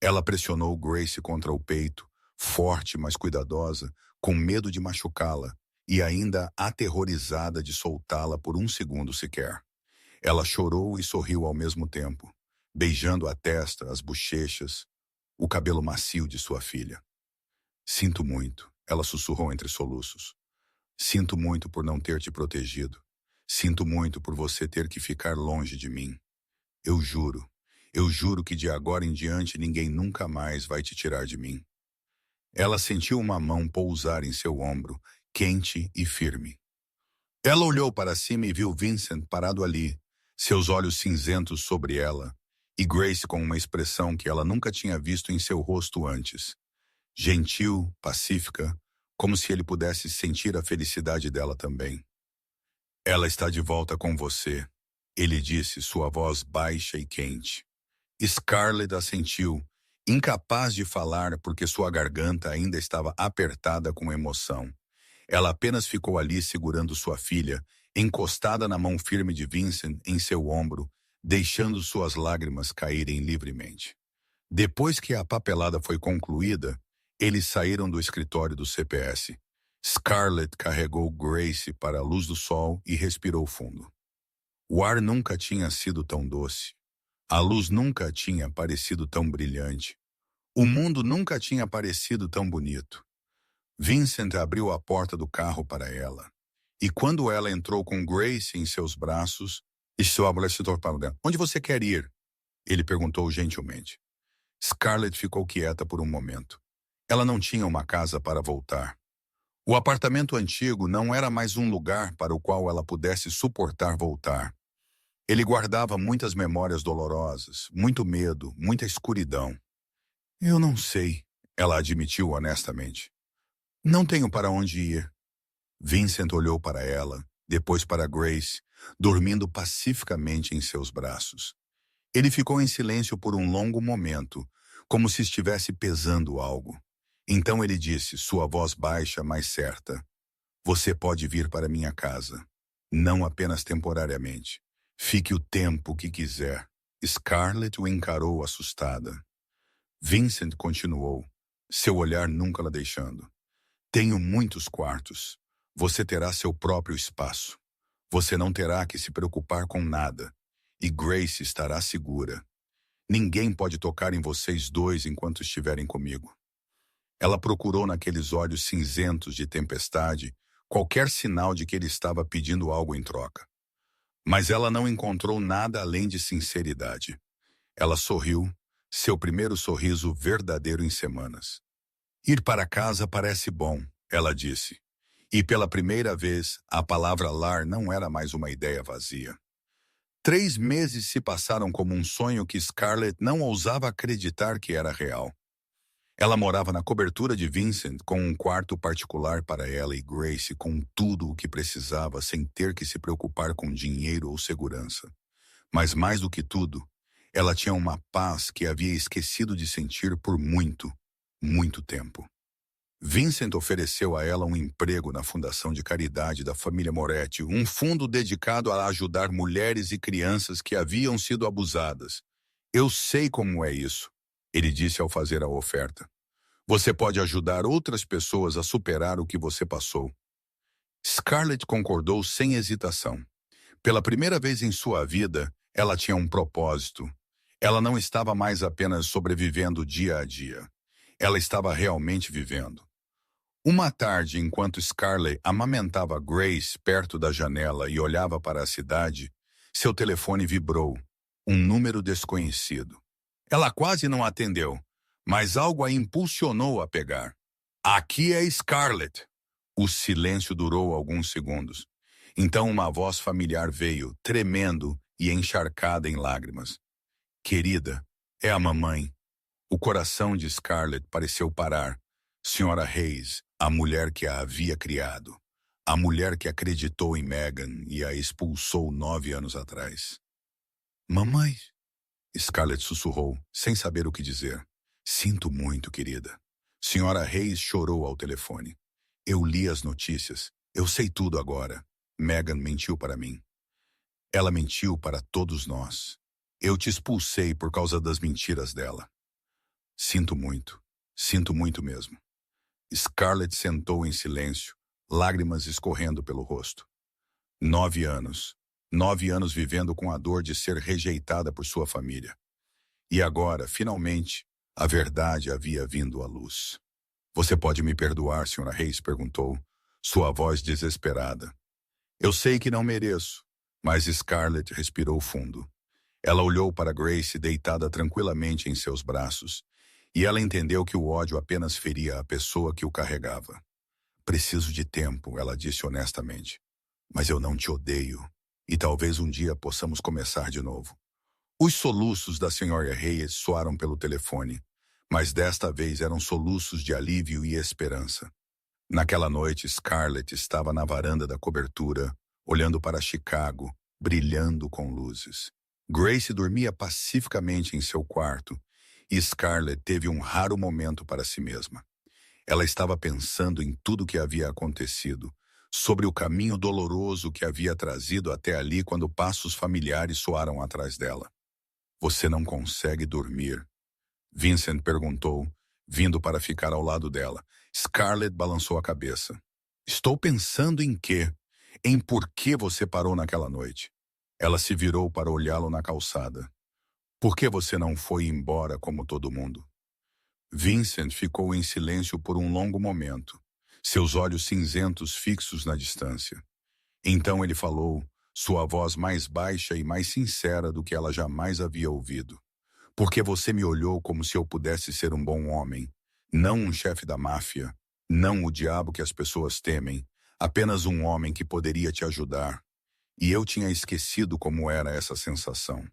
Ela pressionou Grace contra o peito, forte, mas cuidadosa, com medo de machucá-la, e ainda aterrorizada de soltá-la por um segundo sequer. Ela chorou e sorriu ao mesmo tempo, beijando a testa, as bochechas, o cabelo macio de sua filha. Sinto muito, ela sussurrou entre soluços. Sinto muito por não ter te protegido. Sinto muito por você ter que ficar longe de mim. Eu juro que de agora em diante ninguém nunca mais vai te tirar de mim. Ela sentiu uma mão pousar em seu ombro, quente e firme. Ela olhou para cima e viu Vincent parado ali, seus olhos cinzentos sobre ela, e Grace com uma expressão que ela nunca tinha visto em seu rosto antes. Gentil, pacífica, como se ele pudesse sentir a felicidade dela também. Ela está de volta com você, ele disse, sua voz baixa e quente. Scarlett assentiu, incapaz de falar porque sua garganta ainda estava apertada com emoção. Ela apenas ficou ali segurando sua filha, encostada na mão firme de Vincent em seu ombro, deixando suas lágrimas caírem livremente. Depois que a papelada foi concluída, eles saíram do escritório do CPS. Scarlett carregou Grace para a luz do sol e respirou fundo. O ar nunca tinha sido tão doce. A luz nunca tinha parecido tão brilhante. O mundo nunca tinha parecido tão bonito. Vincent abriu a porta do carro para ela. E quando ela entrou com Grace em seus braços, onde você quer ir? Ele perguntou gentilmente. Scarlett ficou quieta por um momento. Ela não tinha uma casa para voltar. O apartamento antigo não era mais um lugar para o qual ela pudesse suportar voltar. Ele guardava muitas memórias dolorosas, muito medo, muita escuridão. Eu não sei, ela admitiu honestamente. Não tenho para onde ir. Vincent olhou para ela, depois para Grace, dormindo pacificamente em seus braços. Ele ficou em silêncio por um longo momento, como se estivesse pesando algo. Então ele disse, sua voz baixa, mas certa. Você pode vir para minha casa. Não apenas temporariamente. Fique o tempo que quiser. Scarlett o encarou assustada. Vincent continuou, seu olhar nunca la deixando. Tenho muitos quartos. Você terá seu próprio espaço. Você não terá que se preocupar com nada. E Grace estará segura. Ninguém pode tocar em vocês dois enquanto estiverem comigo. Ela procurou naqueles olhos cinzentos de tempestade qualquer sinal de que ele estava pedindo algo em troca. Mas ela não encontrou nada além de sinceridade. Ela sorriu, seu primeiro sorriso verdadeiro em semanas. Ir para casa parece bom, ela disse. E pela primeira vez, a palavra lar não era mais uma ideia vazia. 3 meses se passaram como um sonho que Scarlett não ousava acreditar que era real. Ela morava na cobertura de Vincent com um quarto particular para ela e Grace com tudo o que precisava sem ter que se preocupar com dinheiro ou segurança. Mas mais do que tudo, ela tinha uma paz que havia esquecido de sentir por muito, muito tempo. Vincent ofereceu a ela um emprego na Fundação de Caridade da família Moretti, um fundo dedicado a ajudar mulheres e crianças que haviam sido abusadas. Eu sei como é isso, ele disse ao fazer a oferta. Você pode ajudar outras pessoas a superar o que você passou. Scarlett concordou sem hesitação. Pela primeira vez em sua vida, ela tinha um propósito. Ela não estava mais apenas sobrevivendo dia a dia. Ela estava realmente vivendo. Uma tarde, enquanto Scarlett amamentava Grace perto da janela e olhava para a cidade, seu telefone vibrou. Um número desconhecido. Ela quase não atendeu, mas algo a impulsionou a pegar. Aqui é Scarlett. O silêncio durou alguns segundos. Então uma voz familiar veio, tremendo e encharcada em lágrimas. Querida, é a mamãe. O coração de Scarlett pareceu parar. Senhora Hayes, a mulher que a havia criado. A mulher que acreditou em Meghan e a expulsou 9 anos atrás. Mamãe? Scarlett sussurrou, sem saber o que dizer. Sinto muito, querida. Senhora Hayes chorou ao telefone. Eu li as notícias. Eu sei tudo agora. Meghan mentiu para mim. Ela mentiu para todos nós. Eu te expulsei por causa das mentiras dela. Sinto muito mesmo. Scarlett sentou em silêncio, lágrimas escorrendo pelo rosto. 9 anos. 9 anos vivendo com a dor de ser rejeitada por sua família. E agora, finalmente, a verdade havia vindo à luz. Você pode me perdoar, Sra. Hayes? Perguntou, sua voz desesperada. Eu sei que não mereço, mas Scarlett respirou fundo. Ela olhou para Grace deitada tranquilamente em seus braços, e ela entendeu que o ódio apenas feria a pessoa que o carregava. Preciso de tempo, ela disse honestamente. Mas eu não te odeio, e talvez um dia possamos começar de novo. Os soluços da Sra. Hayes soaram pelo telefone, mas desta vez eram soluços de alívio e esperança. Naquela noite, Scarlett estava na varanda da cobertura, olhando para Chicago, brilhando com luzes. Grace dormia pacificamente em seu quarto, e Scarlett teve um raro momento para si mesma. Ela estava pensando em tudo o que havia acontecido, sobre o caminho doloroso que havia trazido até ali quando passos familiares soaram atrás dela. Você não consegue dormir? Vincent perguntou, vindo para ficar ao lado dela. Scarlett balançou a cabeça. Estou pensando em quê? Em por que você parou naquela noite? Ela se virou para olhá-lo na calçada. Por que você não foi embora como todo mundo? Vincent ficou em silêncio por um longo momento, seus olhos cinzentos fixos na distância. Então ele falou, sua voz mais baixa e mais sincera do que ela jamais havia ouvido. Porque você me olhou como se eu pudesse ser um bom homem, não um chefe da máfia, não o diabo que as pessoas temem, apenas um homem que poderia te ajudar. E eu tinha esquecido como era essa sensação.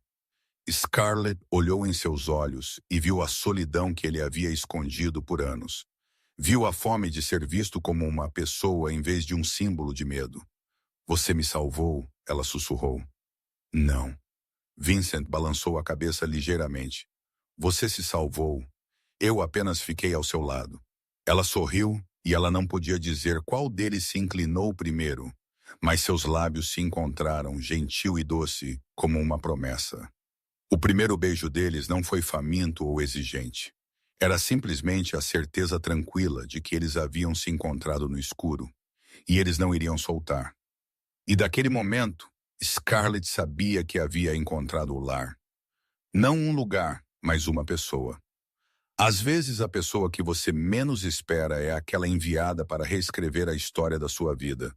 Scarlett olhou em seus olhos e viu a solidão que ele havia escondido por anos. Viu a fome de ser visto como uma pessoa em vez de um símbolo de medo. Você me salvou, ela sussurrou. Não. Vincent balançou a cabeça ligeiramente. Você se salvou. Eu apenas fiquei ao seu lado. Ela sorriu e ela não podia dizer qual deles se inclinou primeiro, mas seus lábios se encontraram, gentil e doce, como uma promessa. O primeiro beijo deles não foi faminto ou exigente. Era simplesmente a certeza tranquila de que eles haviam se encontrado no escuro, e eles não iriam soltar. E daquele momento, Scarlett sabia que havia encontrado o lar. Não um lugar, mas uma pessoa. Às vezes a pessoa que você menos espera é aquela enviada para reescrever a história da sua vida.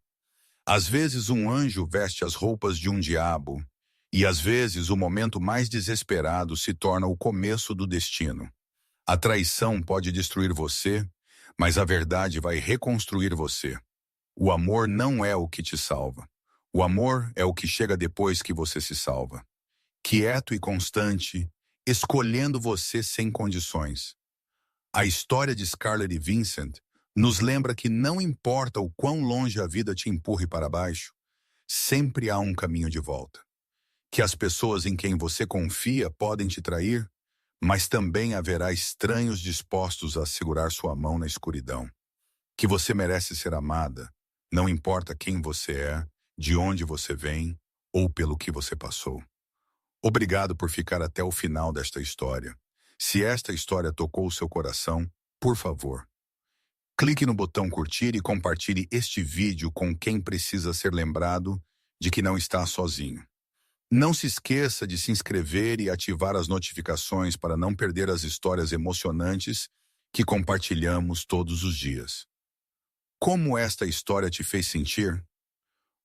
Às vezes um anjo veste as roupas de um diabo, e às vezes o momento mais desesperado se torna o começo do destino. A traição pode destruir você, mas a verdade vai reconstruir você. O amor não é o que te salva. O amor é o que chega depois que você se salva. Quieto e constante, escolhendo você sem condições. A história de Scarlett e Vincent nos lembra que não importa o quão longe a vida te empurre para baixo, sempre há um caminho de volta. Que as pessoas em quem você confia podem te trair, mas também haverá estranhos dispostos a segurar sua mão na escuridão. Que você merece ser amada, não importa quem você é, de onde você vem ou pelo que você passou. Obrigado por ficar até o final desta história. Se esta história tocou o seu coração, por favor, clique no botão curtir e compartilhe este vídeo com quem precisa ser lembrado de que não está sozinho. Não se esqueça de se inscrever e ativar as notificações para não perder as histórias emocionantes que compartilhamos todos os dias. Como esta história te fez sentir?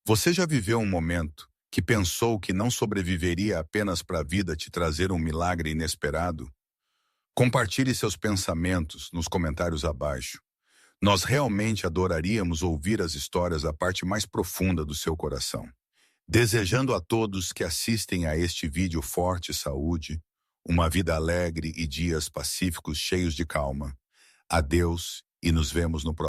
Você já viveu um momento que pensou que não sobreviveria apenas para a vida te trazer um milagre inesperado? Compartilhe seus pensamentos nos comentários abaixo. Nós realmente adoraríamos ouvir as histórias da parte mais profunda do seu coração. Desejando a todos que assistem a este vídeo forte saúde, uma vida alegre e dias pacíficos cheios de calma. Adeus e nos vemos no próximo.